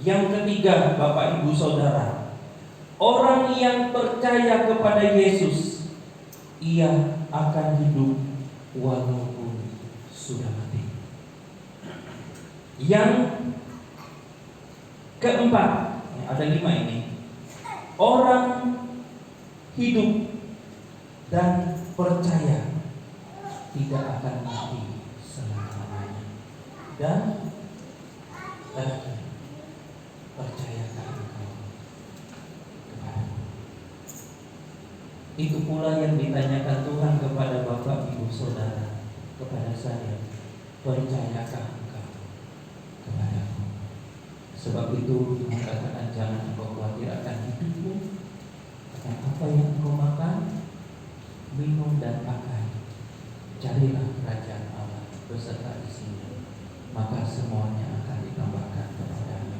Yang ketiga Bapak Ibu Saudara, orang yang percaya kepada Yesus, ia akan hidup walaupun sudah mati. Yang keempat, ada 5 ini. Orang hidup dan percaya tidak akan mati selama-lamanya. Dan terakhir, percayakan engkau kepadaku. Itu pula yang ditanyakan Tuhan kepada Bapak Ibu Saudara, kepada saya, percayakah engkau kepadaku? Sebab itu Tuhan katakan, jangan engkau khawatir akan hidupmu, akan apa yang engkau makan, minum dan pakai. Carilah kerajaan Allah beserta isinya, maka semuanya akan ditambahkan kepadamu.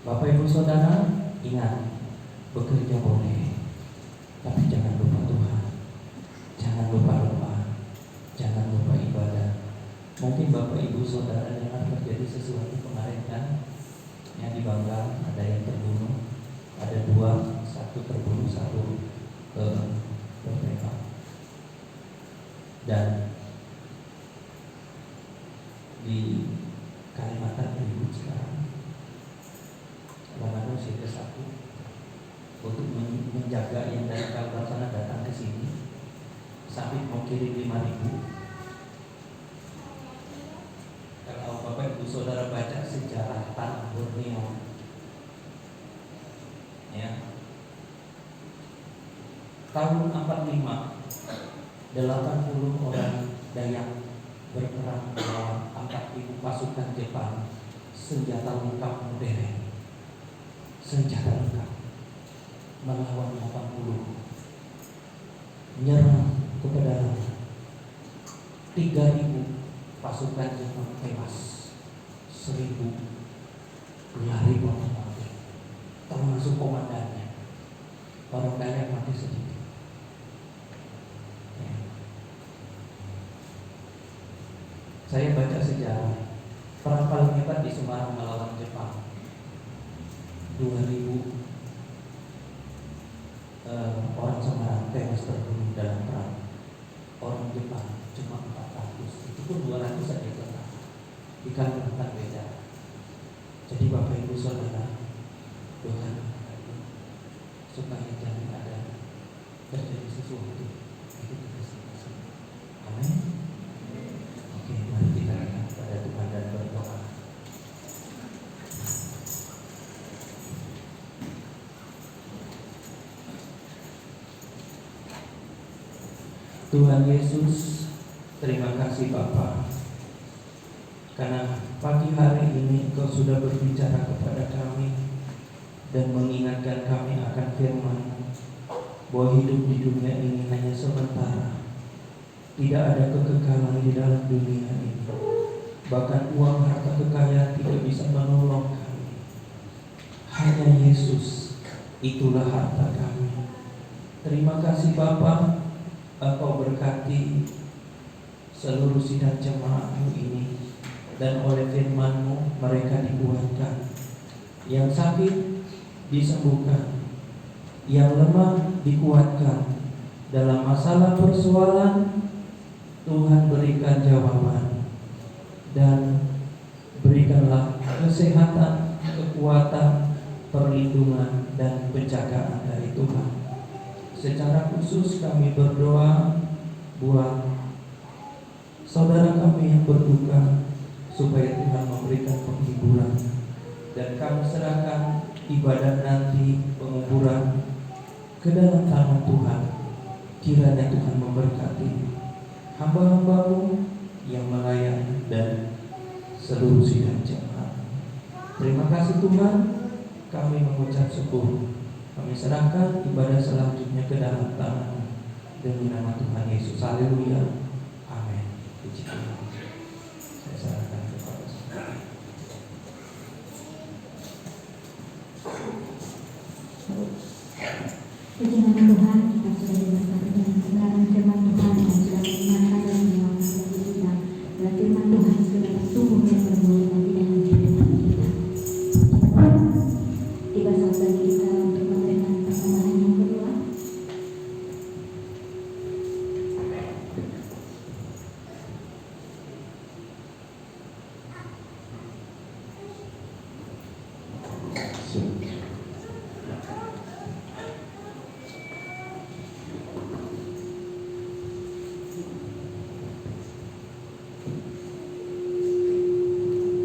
Bapak Ibu Saudara, ingat, bekerja boleh, tapi jangan lupa Tuhan, jangan lupa doa, jangan lupa ibadah. Mungkin Bapak Ibu Saudara dengar terjadi sesuatu kemarin kan, yang di Bangka ada yang terbunuh, ada 2, 1 terbunuh, 1 tertembak. Dan di Kalimantan ribut sekarang. Ramadan sudah 1 untuk menjaga yang dari Kalimantan sana datang ke sini, sampai mau kirim 5.000. Kalau Bapak Ibu Saudara baca sejarah tanah Borneo, ya, tahun 45 80 orang Dayak berperang melawan 4.000 pasukan Jepang, senjata lengkap modern, senjata lengkap, melawan 80, menyerang ke pedalaman. 3.000 pasukan Jepang tewas, 1.000 lari mati, termasuk komandannya. Orang Dayak mati sedikit. Saya baca sejarah, perang paling hebat di Semarang melawan Jepang. 2.000 orang Semarang tewas terbunuh dalam perang. Orang Jepang cuma 400, itu pun 200 saja kena. Di Kalimantan beda. Jadi Bapak Ibu Saudara, Tuhan supaya jangan ada terjadi sesuatu itu kita selesai. Amin. Oke, mari kita ingat pada Tuhan dan berdoa. Tuhan Yesus, terima kasih Bapa. karena pagi hari ini Engkau sudah berbicara kepada kami dan mengingatkan kami akan firman-Mu, bahwa hidup di dunia ini hanya sementara. Tidak ada kekekalan di dalam dunia ini. Bahkan uang, harta, kekayaan tidak bisa menolong kami. Hanya Yesus, itulah harta kami. Terima kasih Bapa, Engkau berkati seluruh sidang jemaat-Mu ini, dan oleh firman-Mu mereka dikuatkan. Yang sakit disembuhkan, yang lemah dikuatkan. Dalam masalah persoalan, Tuhan berikan jawaban, dan berikanlah kesehatan, kekuatan, perlindungan, dan penjagaan dari Tuhan. Secara khusus kami berdoa buat saudara kami yang berduka, supaya Tuhan memberikan penghiburan, dan kami serahkan ibadah nanti penguburan ke dalam tangan Tuhan. Kiranya Tuhan memberkati hamba-hamba-Mu yang melayani dan seluruh sidang jemaat. Terima kasih Tuhan, kami mengucap syukur. Kami serahkan ibadah selanjutnya ke dalam tangan-Mu, demi nama Tuhan Yesus. Haleluya. Amin. Puji Tuhan. Saya serahkan kepada saudara. Puji nama Tuhan, kita sudah diberkati dengan kebenaran firman Tuhan yang sudah mengingatkan dan menyelamatkan bagi kita. Dan firman Tuhan sudah bertumbuh dan berbuah bagi dalam kehidupan kita. Tiba saat bagi kita untuk memberikan persembahan yang kedua.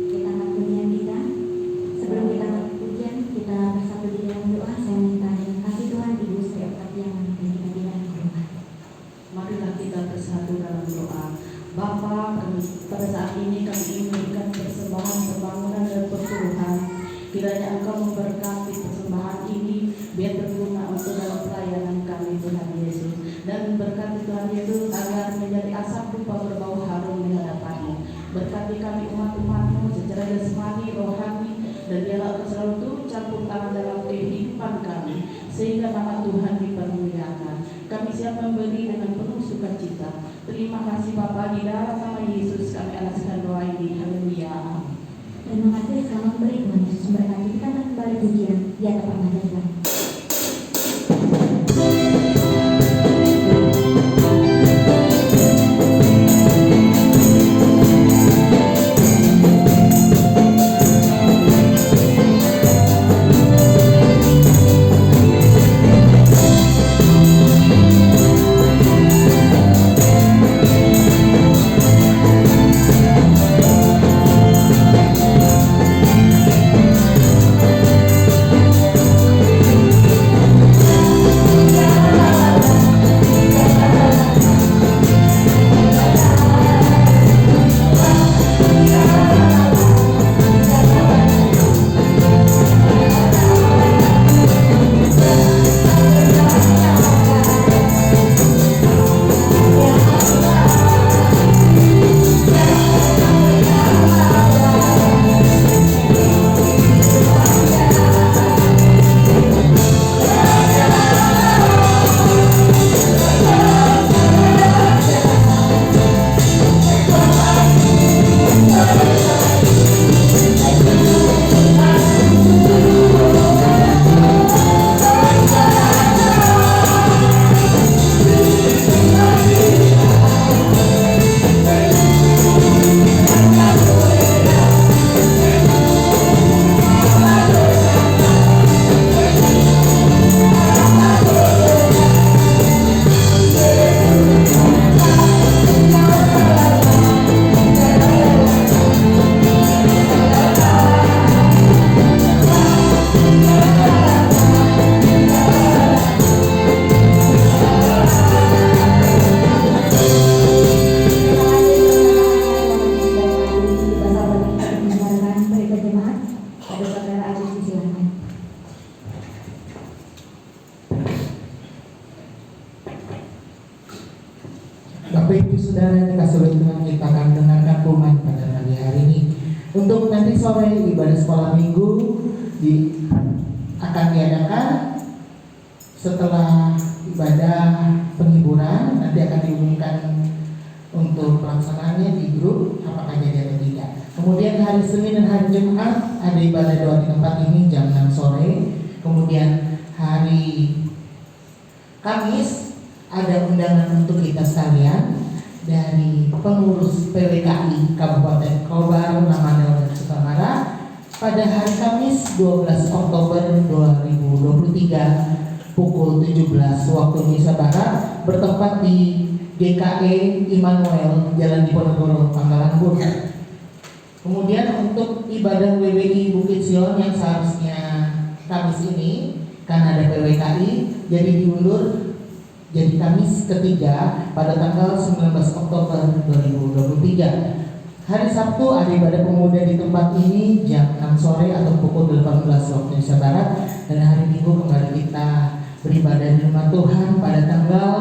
Kita angkat pujian kita. Sebelum kita angkat pujian, kita bersatu di dalam doa. Saya minta yang kasih Tuhan Ibu setiap hati yang memimpin kita di dalam rumah. Marilah kita bersatu dalam doa. Bapa, pada saat ini kami ingin memberikan persembahan pembangunan dan pertumbuhan. Kiranya Engkau memberkati persembahan ini, biar berguna untuk dalam pelayanan kami Tuhan Yesus. Dan berkati Tuhan Yesus agar menjadi asap rupa berbau harum di hadapan-Mu. Berkati kami umat-umat-Mu secara jasmani, rohani, dan biarlah Engkau selalu turut campur tangan dalam kehidupan kami, sehingga nama Tuhan dipermuliakan. Kami siap memberi dengan penuh sukacita. Terima kasih Bapa, di dalam nama Yesus kami alaskan doa ini. Haleluya. Terima kasih, selamat beri Tuhan Yesus memberkati. Kita akan kembali pujian di hadapan hadirat. Haleluya. Bapak Ibu Saudara dikasih oleh Tuhan, kita akan dengarkan firman pada pagi hari ini. Untuk nanti sore ibadah sekolah minggu akan diadakan setelah ibadah penghiburan. Nanti akan diumumkan untuk pelaksanaannya di grup apakah jadi atau tidak. Kemudian hari Senin dan hari Jumat ada ibadah doa di tempat ini jam 6 sore. Kemudian hari Kamis ada undangan untuk kita sekalian dari pengurus PWKI Kabupaten Kobar, Manado dan Sukamara pada hari Kamis 12 Oktober 2023 pukul 17 waktu Indonesia Barat bertempat di GKE Immanuel Jalan Diponegoro, Pangkalan Bun. Kemudian untuk ibadah WWI Bukit Sion yang seharusnya Kamis ini karena ada PWKI jadi diundur jadi Kamis ketiga pada tanggal 19 Oktober 2023. Hari Sabtu ada ibadah pemuda di tempat ini jam 6 sore atau pukul 18 waktu Indonesia Barat, dan hari Minggu kembali kita beribadah di rumah Tuhan pada tanggal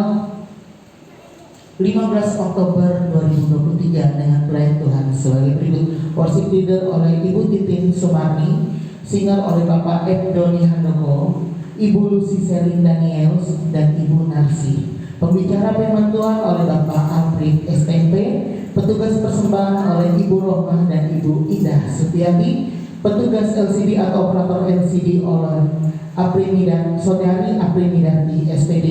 15 Oktober 2023 dengan pelayan Tuhan sebagai berikut: worship leader oleh Ibu Titin Sumarni, singer oleh Bapak Ebdoni Handoko, Ibu Lucy Selin Daniels dan Ibu Narsi. Pembicara firman Tuhan oleh Bapak Alfred STMP, petugas persembahan oleh Ibu Rohmah dan Ibu Ida Sutiati, petugas LCD atau operator LCD oleh Aprinidan Saudari Aprinidanti SPD,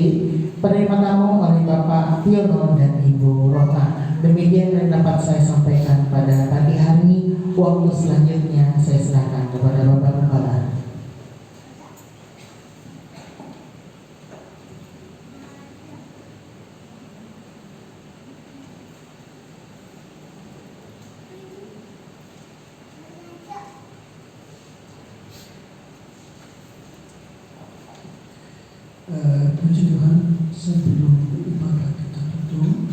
penerima tamu oleh Bapak Tiono dan Ibu Rohmah. Demikian yang dapat saya sampaikan pada pagi hari ini. Waktu selanjutnya saya serahkan kepada Bapak Kepala. Puji Tuhan, sebelum ibadah kita tutup,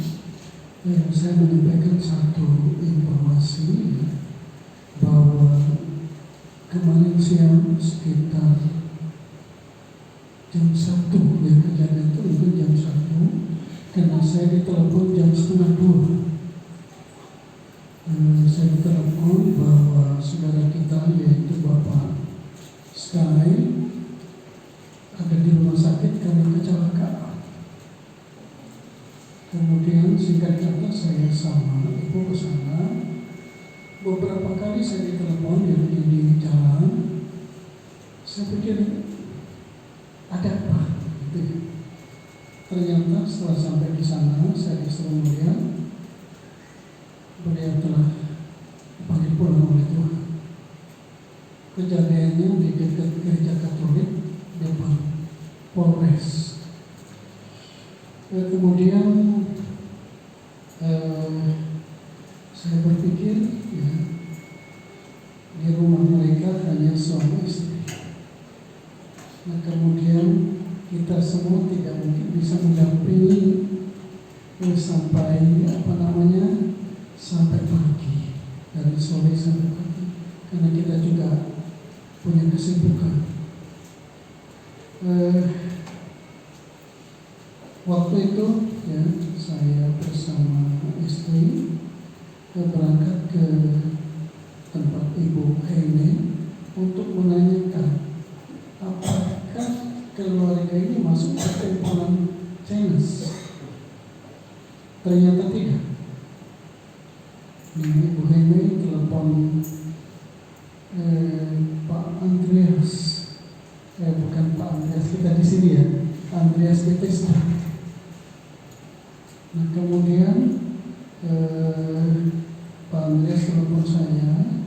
saya menyampaikan satu informasi bahwa kemarin siang sekitar jam 1 ya, kejadian itu jam 1 karena saya ditelepon jam setengah 2. Saya ditelepon bahwa saudara kita yaitu Bapak Sky ada di rumah sakit karena kecelakaan. Kemudian singkat kata saya sama ibu ke sana. Beberapa kali saya ditelepon di jalan. Saya pikir ada apa? Gitu. Ternyata setelah sampai di sana saya disuruh melihat beliau telah dipanggil pulang oleh Tuhan. Kejadiannya di dekat gereja Katolik depan Polres. Kemudian saya berpikir ya, di rumah mereka hanya suami istri. Nah, kemudian kita semua tidak mungkin bisa mendampingi sampai sampai pagi, dari sore sampai pagi, karena kita juga punya kesibukan. Waktu itu ya, saya bersama istri berangkat ke tempat Ibu Heine untuk menanyakan apakah keluarga ini masuk ke kumpulan Chinese. Ternyata tidak. Ibu Heine telepon Pak Andreas, bukan Pak Andreas kita di sini ya, Andreas Bethesda. Nah, kemudian Pak Andreas telepon saya,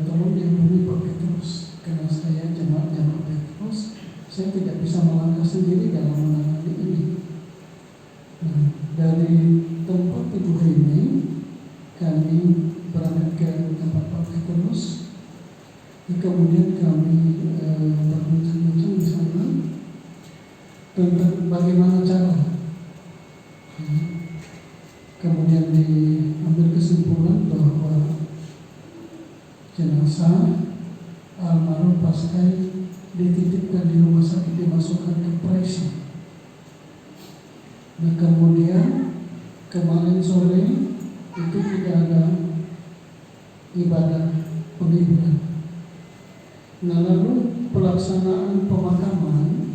tolong dihubungi Pak Petrus, karena saya jemaat Petrus, saya tidak bisa melangkah sendiri dalam menangani ini. Nah, dari tempat Ibu ini kami berangkat ke tempat Pak Petrus. Kemudian kami berbincang-bincang di sana tentang bagaimana cara. Kemudian diambil kesimpulan bahwa jenazah almarhum Paskai dititipkan di rumah sakit, dimasukkan ke Presi. Nah, kemudian ke kemarin sore itu tidak ada ibadah penghiburan. Nah, lalu pelaksanaan pemakaman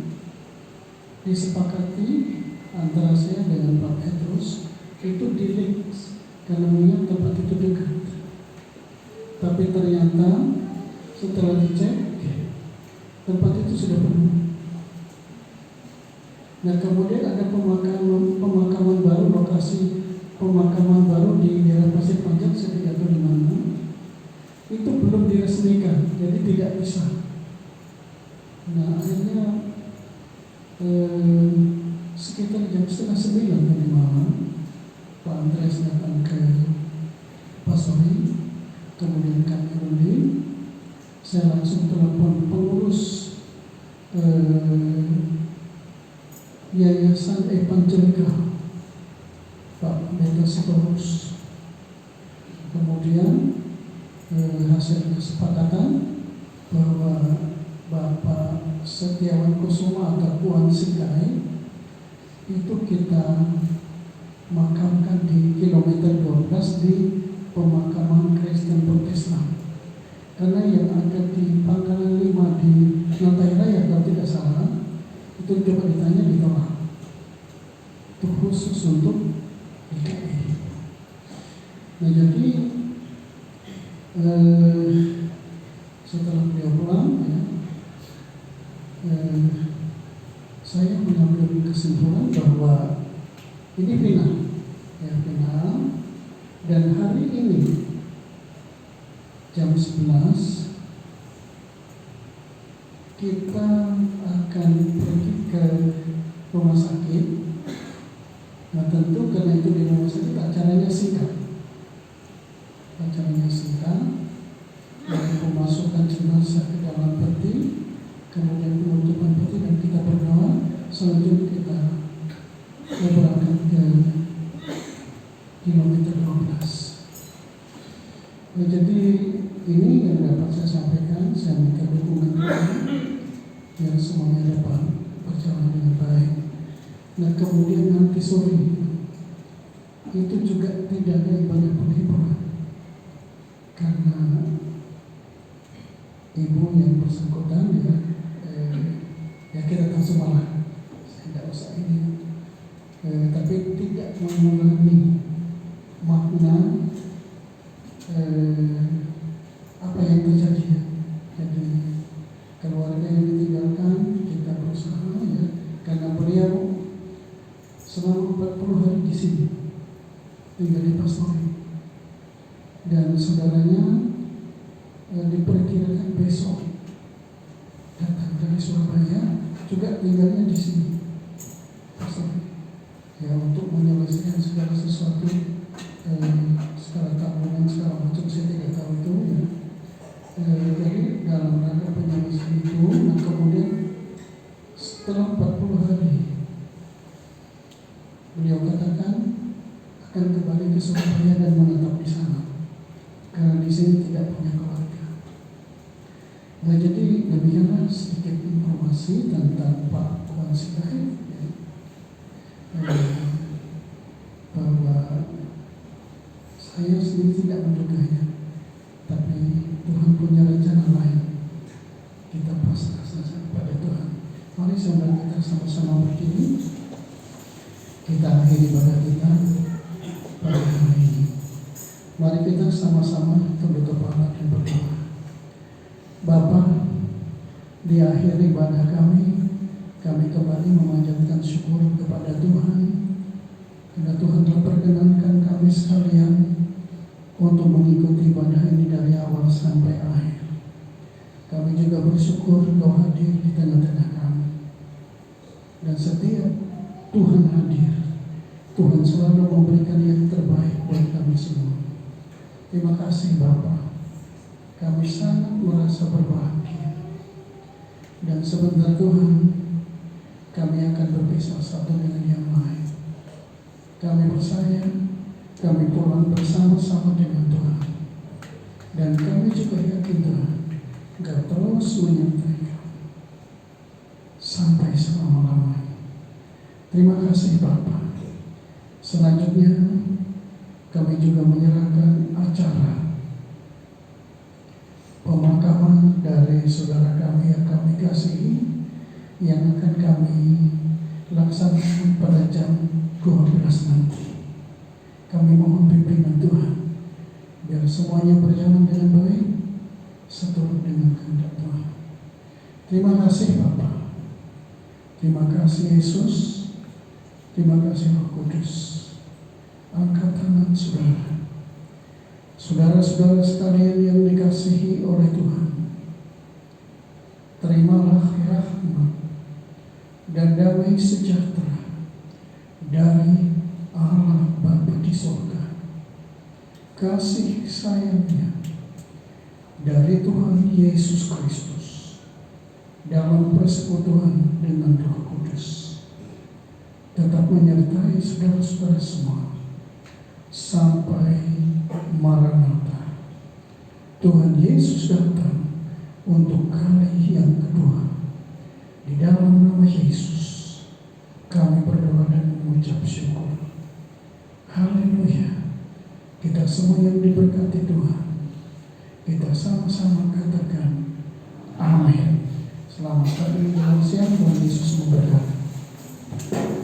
disepakati antara saya dengan Pak Petrus itu di karena melihat tempat itu dekat. Tapi ternyata setelah dicek tempat itu sudah penuh. Nah, kemudian ada pemakaman baru, lokasi pemakaman baru di daerah Pasir Panjang, saya tidak tahu di mana. Itu belum diresmikan, jadi tidak bisa. Nah, akhirnya sekitar jam 8:30 tadi malam, Pak Andreas datang ke Pasori, kemudian kami runding. Saya langsung telepon pengurus Yayasan Evangelika, Pak Beto Sitorus. Kemudian hasil kesepakatan bahwa Bapak Setiawan Kusuma atau Puan Sikai itu kita makamkan di kilometer 12 di pemakaman Kristen Protestan. Karena yang ada di Pangkalan 5 di Lantai Raya kalau tidak salah itu coba ditanya ditolak. Itu khusus untuk DKI. Nah, jadi setelah beliau pulang ya, saya mengambil kesimpulan bahwa ini final, dan hari ini jam 11 kita akan pergi ke rumah sakit. Nah, tentu karena itu di rumah sakit acaranya singkat, dari pemasukan jenazah ke dalam peti, kemudian penutupan peti dan kita berdoa. Selanjutnya kita berangkat ke kilometer 12. Nah, jadi ini yang dapat saya sampaikan. Saya minta dukungan biar semuanya dapat berjalan dengan baik. Nah, kemudian nanti sore itu juga tidak ada ibadah penghiburan karena ibu yang bersangkutan ya kita tahu semua lah, saya tidak usah ini, tapi tidak mengulangi makna apa yang terjadi ya. Jadi keluarga yang ditinggalkan kita berusaha ya, karena beliau selama 40 hari di sini tinggal di Pastori, dan saudaranya diperkirakan besok datang dari Surabaya juga tinggalnya di sini Pastori ya, untuk menyelesaikan segala sesuatu skala tabungan segala macam saya tidak tahu itu ya. Jadi dalam rangka penyelesaian itu, nah kemudian setelah 40 hari beliau katakan akan kembali ke Surabaya dan menetap di sana karena di sini tidak punya keluarga. Nah, jadi demikianlah sedikit informasi tentang Pak Puan Sikai ya. Bahwa saya sendiri tidak menduganya, tapi Tuhan punya rencana lain. Kita pasrah saja kepada Tuhan. Mari saudara kita sama-sama berdiri. Kita akhiri ibadah kita pada hari ini. Mari kita sama-sama tunduk kepala dan berdoa. Bapa, di akhir ibadah kami kembali memanjatkan syukur kepada Tuhan karena Tuhan telah perkenankan kami sekalian untuk mengikuti ibadah ini dari awal sampai akhir. Kami juga bersyukur Engkau hadir di tengah-tengah kami, dan setiap Tuhan hadir, Tuhan selalu memberikan yang terbaik buat kami semua. Terima kasih Bapa, kami sangat merasa berbahagia. Dan sebentar Tuhan, kami akan berpisah satu dengan yang lain. Kami percaya kami pulang bersama-sama dengan Tuhan, dan kami juga yakin Tuhan Engkau terus menyertai kami sampai selama-lamanya. Terima kasih Bapa. Selanjutnya kami juga menyerahkan acara pemakaman dari saudara kami yang kami kasihi, yang akan kami laksanakan pada jam 12 nanti. Kami mohon pimpinan Tuhan, biar semuanya berjalan dengan baik, seturut dengan kehendak Tuhan. Terima kasih Bapa, terima kasih Yesus, terima kasih Roh Kudus. Angkat tangan saudara. Saudara-saudara sekalian yang dikasihi oleh Tuhan, terimalah rahmat dan damai sejahtera dari Allah Bapa di surga, kasih sayangnya dari Tuhan Yesus Kristus dalam persekutuan dengan Roh Kudus tetap menyertai saudara-saudara semua sampai Maranatha. Tuhan Yesus datang untuk kali yang kedua. Di dalam nama Yesus kami berdoa dan mengucap syukur. Haleluya. Kita semua yang diberkati Tuhan, kita sama-sama katakan amin. Selamat pagi, selamat siang, Tuhan Yesus memberkati.